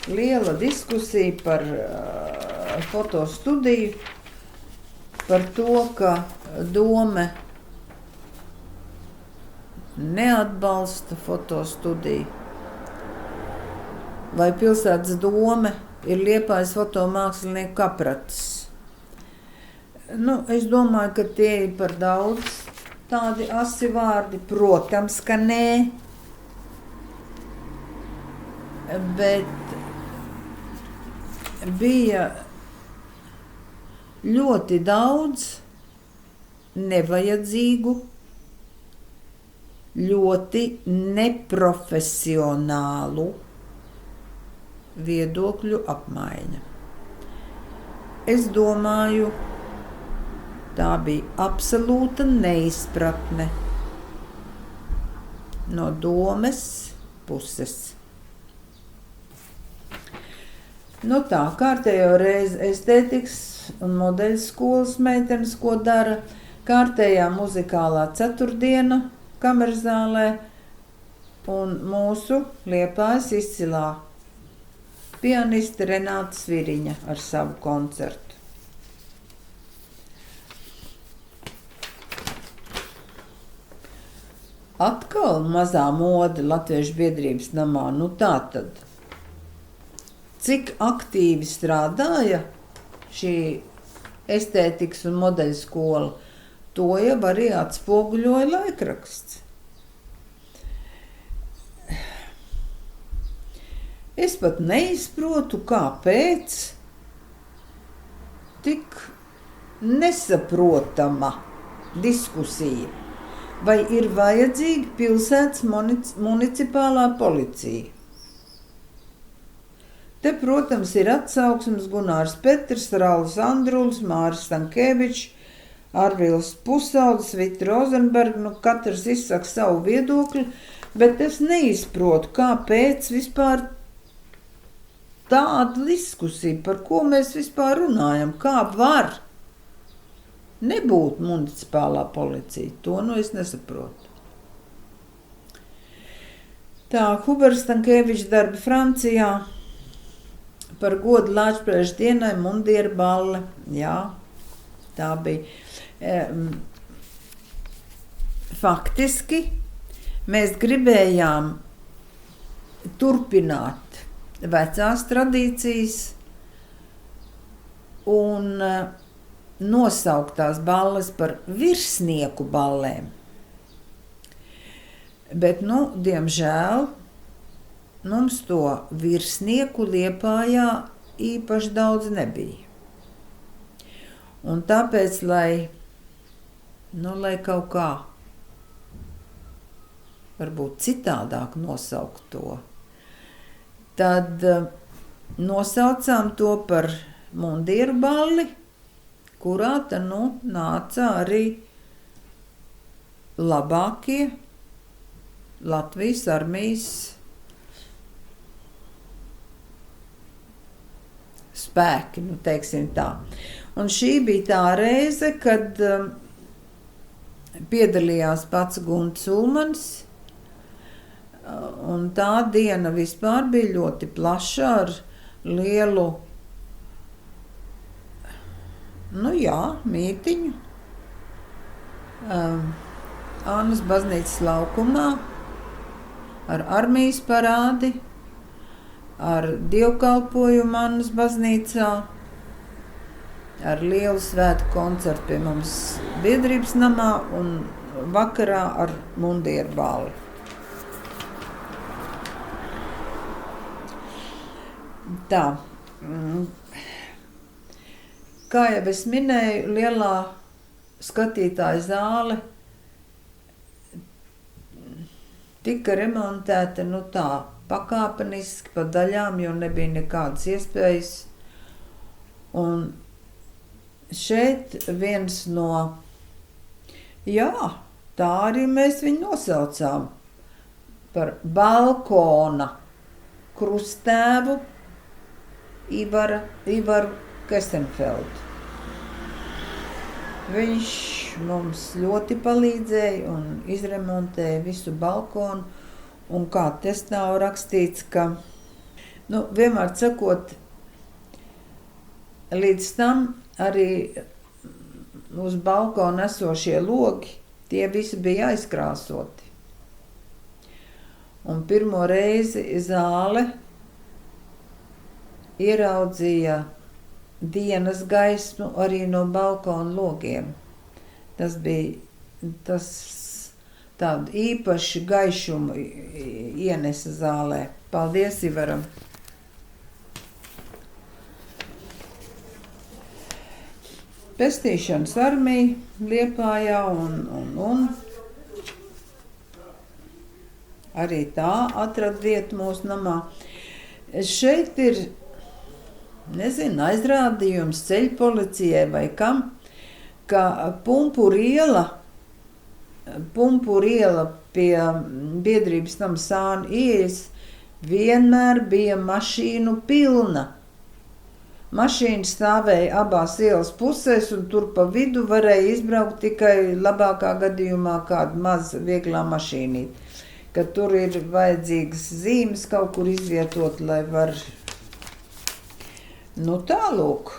liela diskusija par fotostudiju, par to, ka Dome neatbalsta fotostudiju. Vai pilsētas Dome ir Liepājas fotomākslinieku kapracis. Es domāju, ka tie ir par daudz tādi asi vārdi. Protams, ka nē. Bet bija ļoti daudz nevajadzīgu, ļoti neprofesionālu viedokļu apmaiņa. Es domāju, tā bija absolūta neizpratne no Domes puses. Nu tā, kārtējo reizi estētikas un modeļu skolas meitenes, ko dara, kārtējā muzikālā ceturtdiena Kamerzālē un mūsu Liepājas izcilā pianiste Renāta Sviriņa ar savu koncertu. Atkal mazā mode Latviešu biedrības namā, nu tā tad. Cik aktīvi strādāja šī estētikas un modeļu skola, to jau arī atspoguļoja laikraksts. Es pat neizprotu, kāpēc tik nesaprotama diskusija. Vai ir vajadzīga pilsētas municipālā policija? Te, protams, ir atsauksmes Gunārs Petrs, Raulis Andrulis, Māris Stankēvičs, Arvils Pusaudzis, Vita Rozenberga, nu katrs izsaka savu viedokli, bet es neizprotu, kāpēc vispār tāda diskusija, par ko mēs vispār runājam, kā var nebūt municipālā policija, to nu es nesaprotu. Tā, Hubers Stankēvičs darba Francijā par godu Lāčplēša dienai mundieru balle. Jā, tā bija. Faktiski mēs gribējām turpināt vecās tradīcijas un nosauktās balles par virsnieku ballēm. Bet, nu, diemžēl, mums to virsnieku Liepājā īpaši daudz nebija. Un tāpēc, lai kaut kā varbūt citādāk nosaukt to, tad nosaucām to par mundieru balli, kurā tad, nāca arī labākie Latvijas armijas spēki, teiksim tā. Un šī bija tā reize, kad piedalījās pats Gunts Ulmanis, un tā diena vispār bija ļoti plaša ar lielu mītiņu Ānas baznīcas laukumā ar armijas parādi, ar dievkalpojumu Ānas baznīcā, ar lielu svētku koncertu pie mums biedrības namā un vakarā ar mundieru balli. Tā. Kā jau es minēju, lielā skatītāja zāle tika remontēta tā pakāpeniski pa daļām, jo nebija nekādas iespējas. Un šeit viens no, tā arī mēs viņu nosaucām par balkona krustēvu Ivaru Kesenfeldu. Viņš mums ļoti palīdzēja un izremontēja visu balkonu, un kā te nav rakstīts, ka, vienmēr sakot, līdz tam arī uz balkona esošie logi, tie visi bija aizkrāsoti. Un pirmo reizi zāle ieraudzīja dienas gaismu arī no balkona logiem. Tas bija tādu īpašu gaišumu ienesa zālē. Paldies Ivaram! Pestīšanas armija Liepājā un arī tā atrada vietu mūsu namā. Šeit ir aizrādījums ceļpolicijai vai kam, ka Pumpuru iela pie biedrības nama Sānu ieejas vienmēr bija mašīnu pilna. Mašīna stāvēja abās ielas pusēs, un tur pa vidu varēja izbraukt tikai labākā gadījumā kāda maza vieglā mašīnīte. Kad tur ir vajadzīgas zīmes kaut kur izvietot, lai var, tālūk.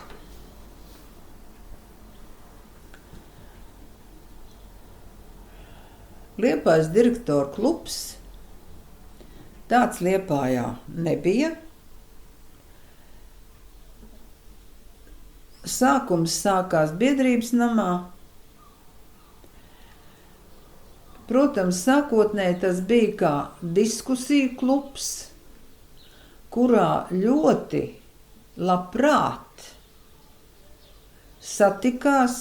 Liepājas direktoru klubs, tāds Liepājā nebija. Sākums sākās biedrības namā. Protams, sākotnēji tas bija kā diskusiju klubs, kurā ļoti labprāt satikās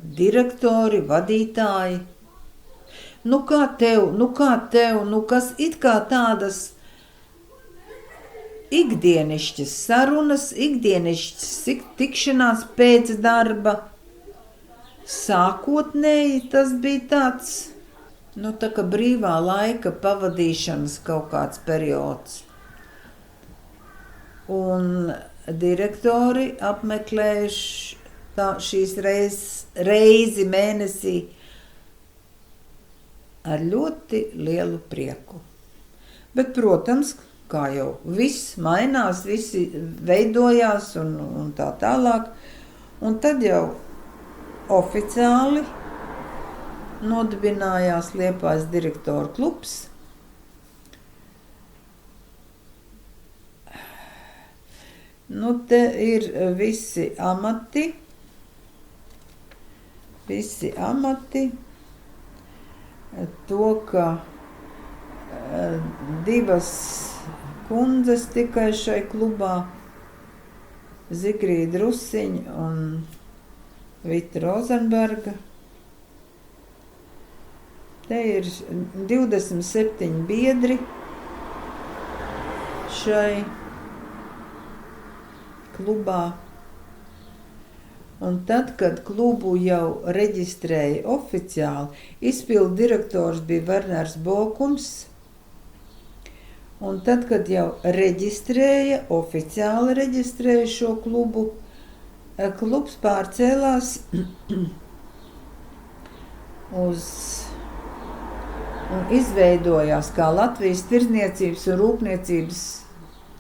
direktori, vadītāji. Kā tev, kas it kā tādas ikdienišķas sarunas, ikdienišķas tikšanās pēc darba. Sākotnēji tas bija tāds, tā kā brīvā laika pavadīšanas kaut kāds periods. Un direktori apmeklējuši šīs reizi mēnesī ar ļoti lielu prieku. Bet, protams, kā jau viss mainās, visi veidojās un tā tālāk. Un tad jau oficiāli nodibinājās Liepājas direktoru klubs. Te ir visi amati. To, ka divas kundzes tikai šai klubā, Zigrīda Rusiņa un Vita Rozenberga. Te ir 27 biedri šai klubā. Un tad, kad klubu jau reģistrēja oficiāli, izpildu direktors bija Werners Bokums. Un tad, kad jau oficiāli reģistrēja šo klubu, klubs pārcēlās un izveidojās kā Latvijas Tirdzniecības un Rūpniecības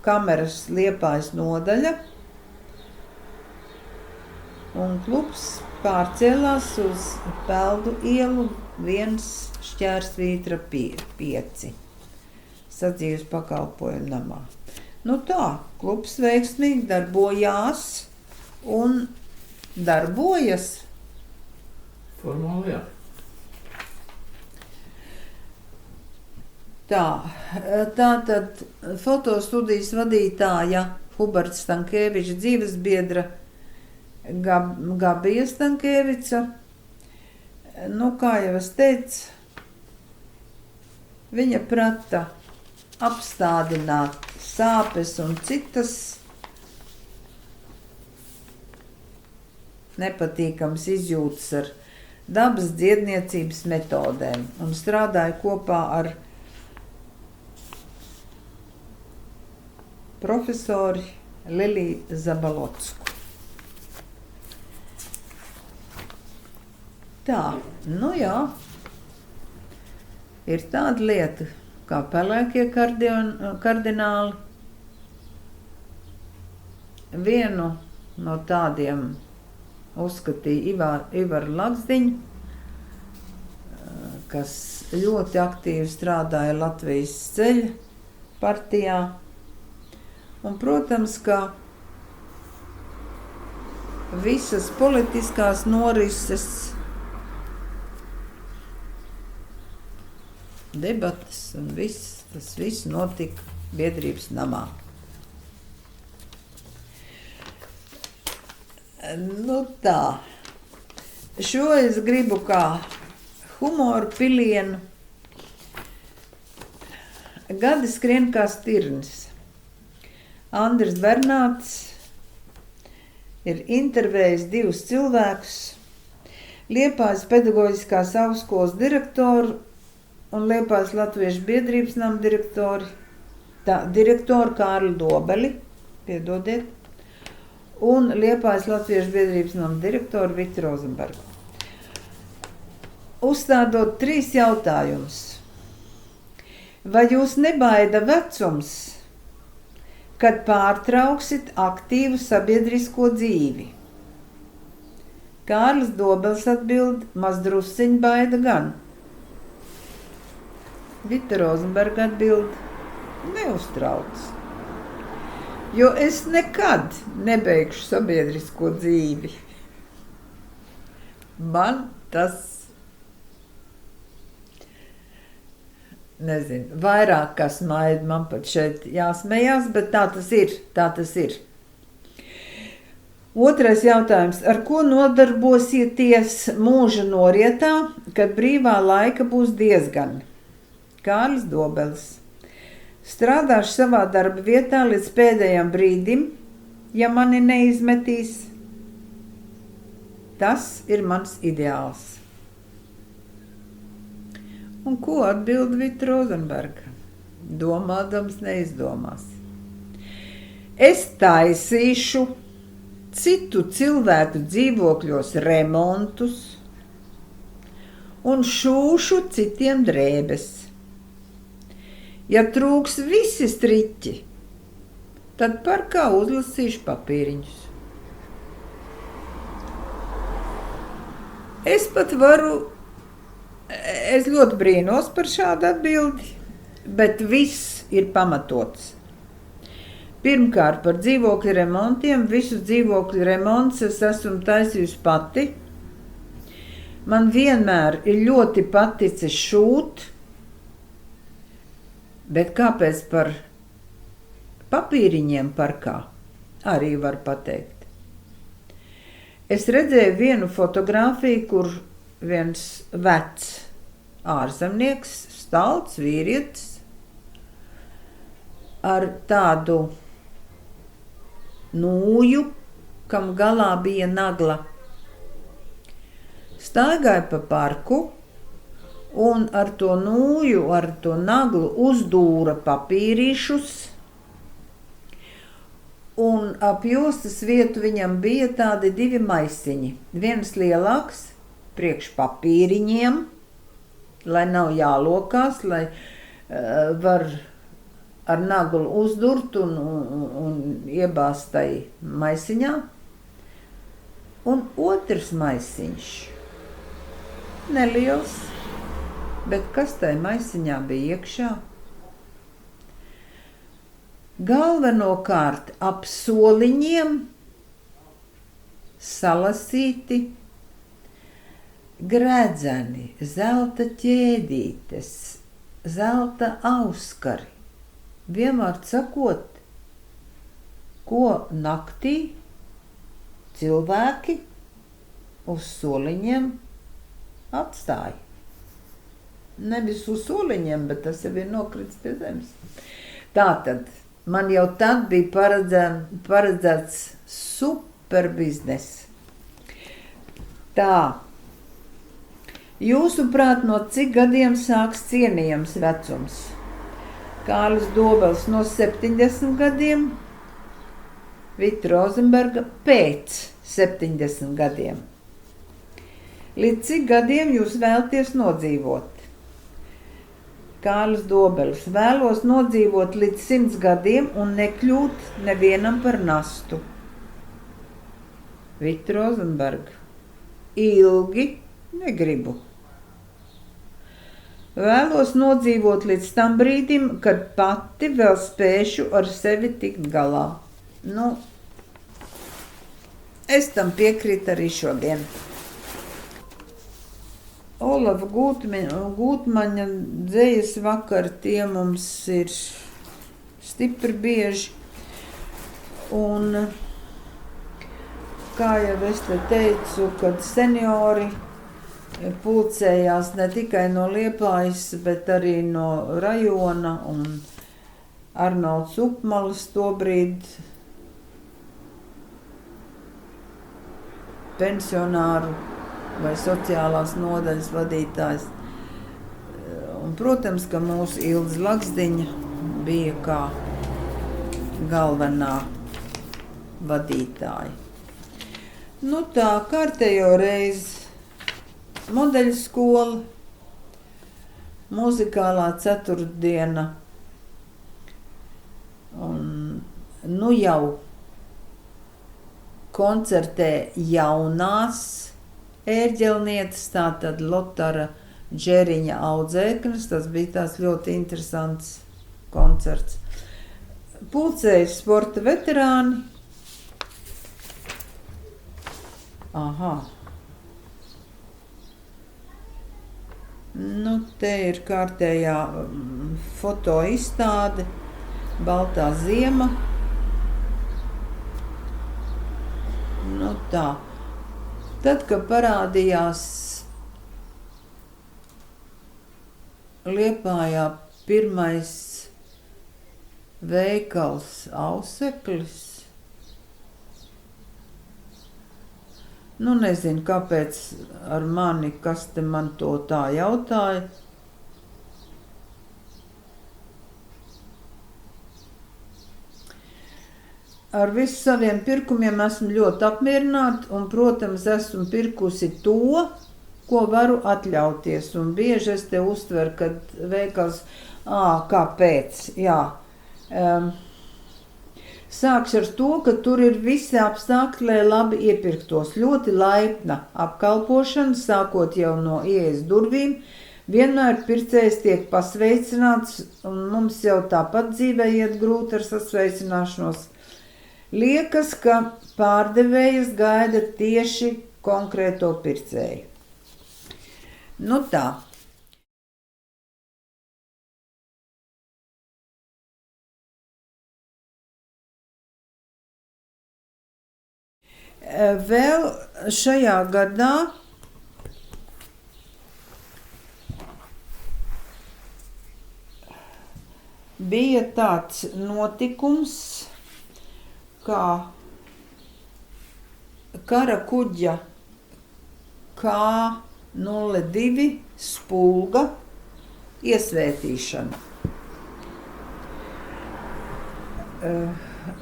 kameras Liepājas nodaļa. Un klubs pārcēlās uz Peldu ielu 1/5 sadzīves pakalpojumu namā. Tā, klubs veiksmīgi darbojās un darbojas. Formāli, jā. Tātad fotostudijas vadītāja Huberta Stankēviča dzīvesbiedra Gabija Stankēvica. Kā jau es teicu, viņa prata apstādināt sāpes un citas nepatīkamas izjūtas ar dabas dziedniecības metodēm un strādāja kopā ar profesori Liliju Zabalocku. Jā. Ir tāda lieta kā pelēkie kardināli. Vienu no tādiem uzskatīja Ivaru Lagzdiņu, kas ļoti aktīvi strādāja Latvijas ceļa partijā. Un, protams, ka visas politiskās norises, debates un tas viss notika biedrības namā. Šo es gribu kā humoru pilienu. Gadi skrien kā stirnis. Andris Bernāts ir intervējis divus cilvēkus, Liepājas pedagoģiskās augstskolas direktoru un Liepājas latviešu biedrības nama direktori direktoru Kārli Dobeli, piedodiet, un Liepājas Latviešu biedrības nama direktoru Vitu Rozenbergu. Uzstādot 3 jautājumus. Vai jūs nebaida vecums, kad pārtrauksit aktīvu sabiedrisko dzīvi? Kārlis Dobels atbild, mazdrusciņ baida gan. Vita Rozenberga atbild, neuztrauc, jo es nekad nebeigšu sabiedrisko dzīvi. Man tas, nezinu, vairāk kas maida, man pat šeit jāsmējās, bet tā tas ir. Otrais jautājums, ar ko nodarbosieties mūža norietā, kad brīvā laika būs diezgan? Kārlis Dobelis. Strādāšu savā darba vietā līdz pēdējam brīdim, ja mani neizmetīs. Tas ir mans ideāls. Un ko atbild Vita Rozenberga? Domādams neizdomās. Es taisīšu citu cilvēku dzīvokļos remontus un šūšu citiem drēbes. Ja trūks visi striķi, tad par kā uzlasīšu papīriņus. Es ļoti brīnos par šādu atbildi, bet viss ir pamatots. Pirmkārt, par dzīvokļu remontiem. Visus dzīvokļu remontus es esmu taisījusi pati. Man vienmēr ir ļoti paticis šūt, bet kāpēc par papīriņiem par kā? Arī var pateikt. Es redzēju vienu fotogrāfiju, kur viens vecs ārzemnieks, stalts vīrietis, ar tādu nūju, kam galā bija nagla. Staigāja pa parku un ar to nūju, ar to naglu uzdūra papīrīšus, un ap jostas vietu viņam bija tādi 2 maisiņi. Viens lielāks, priekš papīriņiem, lai nav jālokās, lai var ar naglu uzdurt un iebāzt tai maisiņā. Un otrs maisiņš, neliels, bet kas tai maisiņā bija iekšā? Galvenokārt ap soliņiem salasīti gredzeni, zelta ķēdītes, zelta auskari. Vienvārds sakot, ko naktī cilvēki uz soliņiem atstāja. Nevis uz soliņiem, bet tas jau ir nokritis pie zemes. Tātad, man jau tad bija paredzēts super biznes. Tā. Jūsuprāt, no cik gadiem sāks cienījams vecums? Kārlis Dobels no 70 gadiem, Vita Rozenberga pēc 70 gadiem. Līdz cik gadiem jūs vēlaties nodzīvot? Kārlis Dobelis. Vēlos nodzīvot līdz 100 gadiem un nekļūt nevienam par nastu. Vita Rozenberga. Ilgi negribu. Vēlos nodzīvot līdz tam brīdim, kad pati vēl spēšu ar sevi tikt galā. Nu, es tam piekrītu arī šodien. Olava Gūtmaņa dzejas vakar tie mums ir stipri bieži. Un, kā jau es te teicu, kad seniori pulcējās ne tikai no Liepājas, bet arī no rajona, un Arnolds Upmalis tobrīd pensionāru vai sociālās nodaļas vadītājs. Un, protams, ka mūsu Ilze Laksdiņa bija kā galvenā vadītāja. Nu tā, kārtējo reizi modeļu skola, muzikālā ceturtdiena un nu jau koncertē jaunās ērģelnieces, tātad Lotara Džeriņa audzēknes, tas bija tās ļoti interesants koncerts. Pulcēja sporta veterāni. Aha. Nu, te ir kārtējā foto izstāde, Baltā ziema. Nu tā. Tad, kad parādījās Liepājā pirmais veikals Auseklis, nu nezinu, kāpēc ar mani, kas te man to tā jautāja. Ar visu saviem pirkumiem esmu ļoti apmierināta un, protams, esmu pirkusi to, ko varu atļauties. Un bieži es te uztveru, kad veikals, kāpēc, jā. Sākšu ar to, ka tur ir visi apstākļi, lai labi iepirktos. Ļoti laipna apkalpošana, sākot jau no ieejas durvīm. Vienmēr pircējs tiek pasveicināts, un mums jau tāpat dzīvē iet grūti ar sasveicināšanos. Liekas, ka pārdevējas gaida tieši konkrēto pircēju. Nu tā. Vēl šajā gadā bija tāds notikums, kā kara kuģa K-02 spulga iesvētīšana.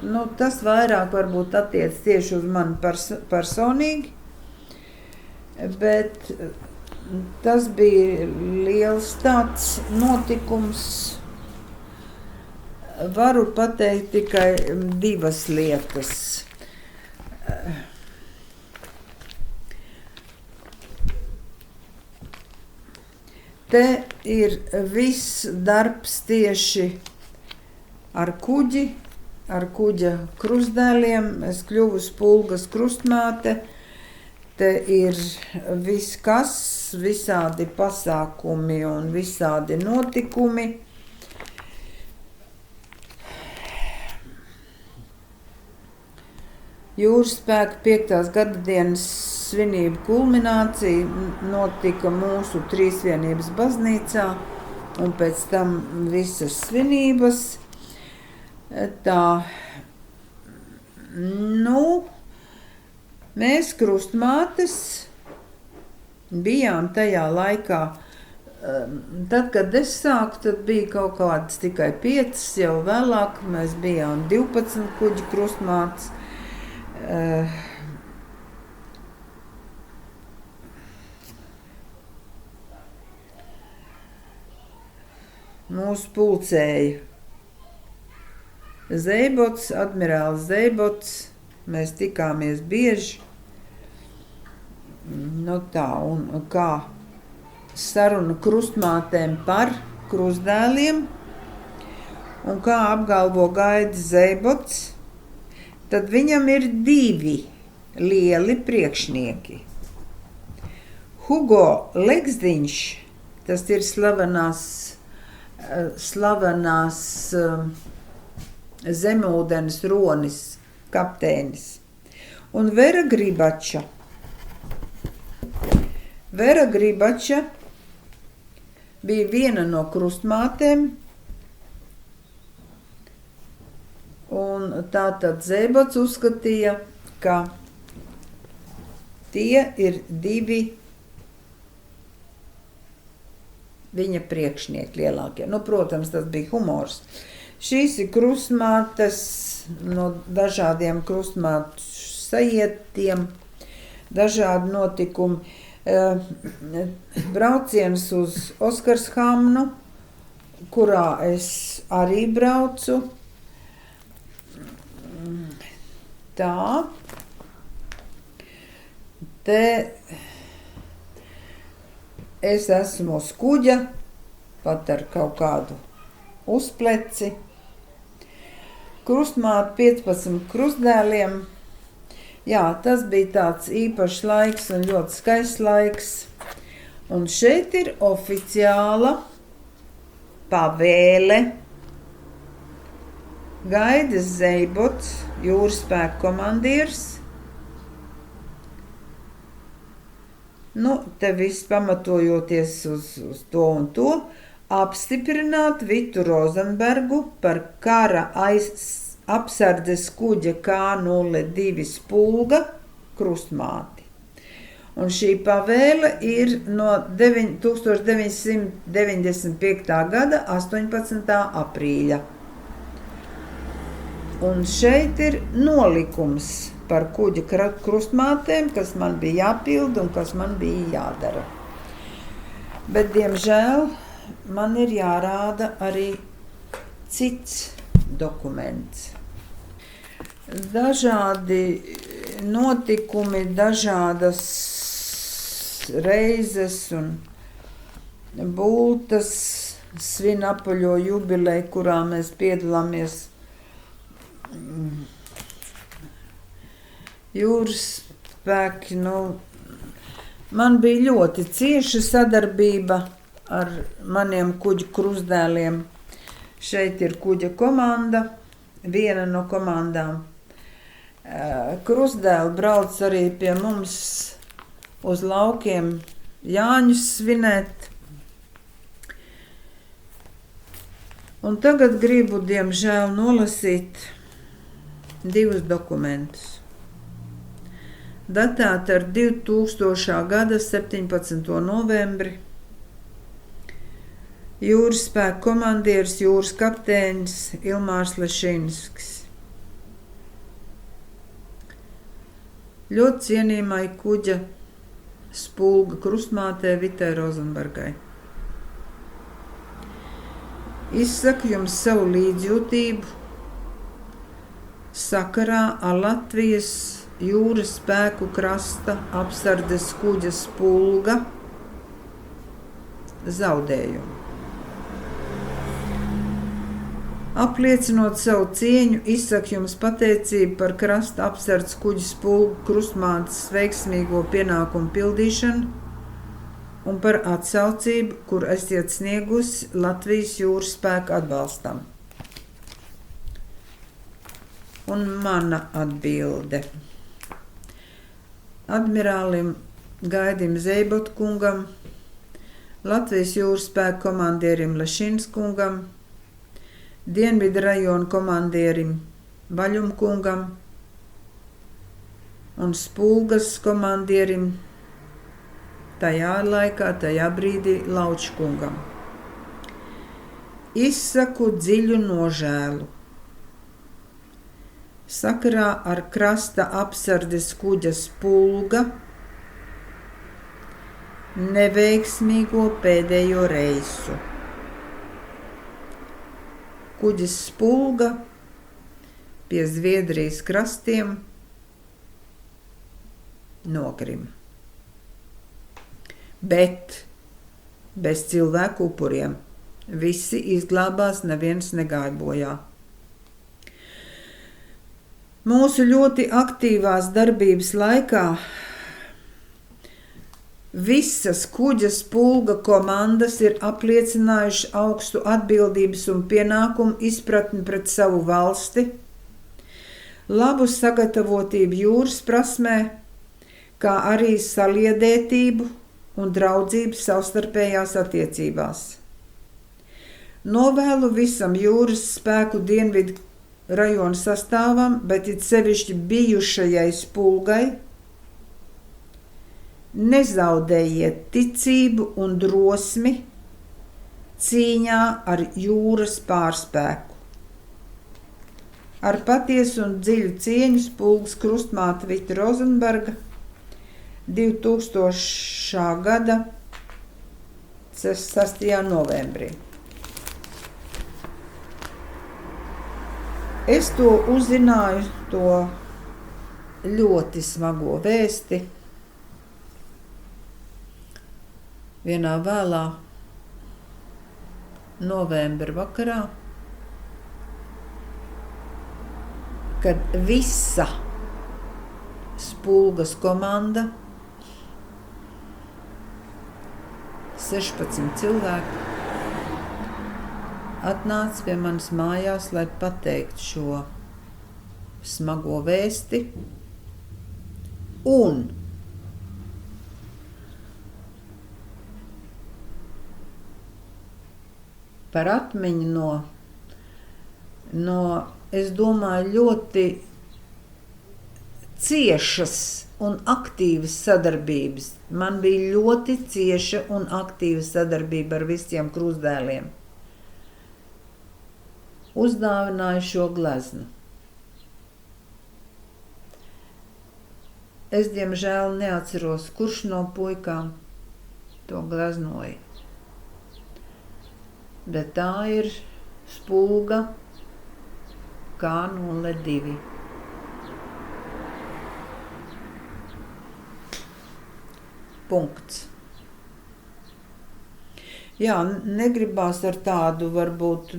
Nu, tas vairāk varbūt attiec tieši uz mani personīgi, bet tas bija liels tāds notikums. Varu pateikt tikai divas lietas. Te ir viss darbs tieši ar kuģi, ar kuģa krustdēliem. Es kļuvu spulgas krustmāte. Te ir viss kas, visādi pasākumi un visādi notikumi. Jūras spēka 5. gadadienas svinību kulminācija notika mūsu Trīsvienības baznīcā, un pēc tam visas svinības. Tā, nu, mēs krustmātes bijām tajā laikā. Tad, kad es sāku, tad bija kaut kādas tikai 5, jau vēlāk mēs bijām 12 kuģi krustmātes. Mūsu pulcēja Zeibots, admirālis Zeibots, mēs tikāmies bieži. Nu tā, un kā saruna krustmātēm par krustdēliem, un kā apgalvo Gaidis Zeibots, tad viņam ir 2 lieli priekšnieki. Hugo Legzdiņš, tas ir slavenās zemūdens ronis kapteinis, un Vera Gribača. Vera Gribača bija viena no krustmātēm, un tātad Zeibots uzskatīja, ka tie ir 2 viņa priekšnieki lielākie. Nu, protams, tas bija humors. Šīs ir krustmātes no dažādiem krustmātu sajietiem, dažādi notikumi. Brauciens uz Oskarshamnu, kurā es arī braucu. Tā. Te es esmu uz kuģa, pat ar kaut kādu uzpleci. Krustmāte 15 krustdēliem. Jā, tas bija tāds īpašs laiks un ļoti skaists laiks. Un šeit ir oficiāla pavēle. Gaidis Zeibots, jūras spēku komandieris. Nu, te viss pamatojoties uz to un to, apstiprināt Vitu Rozenbergu par kara apsardzes kuģa K02 Spulga krustmāti. Un šī pavēle ir no 1995. gada 18. aprīļa. Un šeit ir nolikums par kuģa krustmātēm, kas man bija jāpilda un kas man bija jādara. Bet, diemžēl, man ir jārāda arī cits dokuments. Dažādi notikumi, dažādas reizes un bultas svin apaļo jubileju, kurā mēs piedalāmies jūras spēki. Man bija ļoti cieša sadarbība ar maniem kuģa krustdēliem. Šeit ir kuģa komanda, viena no komandām. Krustdēli brauc arī pie mums uz laukiem Jāņus svinēt. Un tagad gribu, diemžēl, nolasīt 2 dokumentus. Datēta ar 2000. gada 17. novembri. Jūras spēku komandieris, jūras kapteinis Ilmārs Lešinskis. Ļoti cienījamai kuģa Spulga krustmātei Vitai Rozenbergai. Izsaku jums savu līdzjūtību sakarā ar Latvijas jūras spēku krasta apsardzes kuģa Spulga zaudējumu. Apliecinot savu cieņu, izsaku jums pateicību par krasta apsardzes kuģa Spulga krustmātes veiksmīgo pienākumu pildīšanu un par atsaucību, kur esat sniegusi Latvijas jūras spēku atbalstam. Un mana atbilde. Admirālim Gaidim Zeibotkungam, Latvijas jūras spēku komandierim Lešinskungam, Dienvidu rajonu komandierim Vaļumkungam un Spulgas komandierim tajā laikā, tajā brīdī Laučkungam. Izsaku dziļu nožēlu sakarā ar krasta apsardzes kuģa Spulga neveiksmīgo pēdējo reisu. Kuģis Spulga pie Zviedrijas krastiem nogrima. Bet bez cilvēku upuriem. Visi izglābās, neviens negāja bojā. Mūsu ļoti aktīvās darbības laikā visas kuģa Spulga komandas ir apliecinājuši augstu atbildības un pienākumu izpratni pret savu valsti, labu sagatavotību jūras prasmē, kā arī saliedētību un draudzību savstarpējās attiecībās. Novēlu visam jūras spēku dienvidu rajonu sastāvam, bet it sevišķi bijušajai Spulgai, nezaudējiet ticību un drosmi cīņā ar jūras pārspēku. Ar patiesu un dziļu cieņu Spulgas krustmāte Vita Rozenberga 2000. gada 6. novembrī. Es to uzzināju, to ļoti smago vēsti, vienā vēlā novembra vakarā, kad visa Spulgas komanda, 16 cilvēki, atnāca pie manas mājās, lai pateiktu šo smago vēsti, un par atmiņu no, es domāju, ļoti ciešas un aktīvas sadarbības. Man bija ļoti cieša un aktīva sadarbība ar visiem krustdēliem. Uzdāvināju šo gleznu. Es, diemžēl, neatceros, kurš no puikām to gleznoja. Bet tā ir Spulga K02. Punkts. Jā, negribās ar tādu varbūt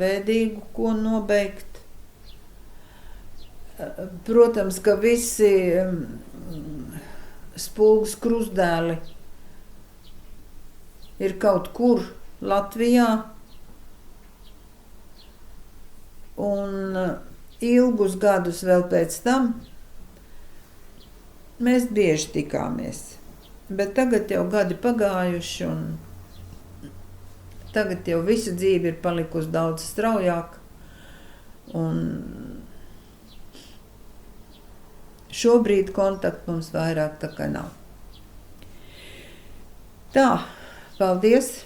bēdīgu ko nobeigt. Protams, ka visi Spulgas krustdēli ir kaut kur Latvijā, un ilgus gadus vēl pēc tam mēs bieži tikāmies. Bet tagad jau gadi pagājuši, un tagad jau visa dzīve ir palikusi daudz straujāk, un šobrīd kontaktu mums vairāk tā kā nav. Tā, paldies!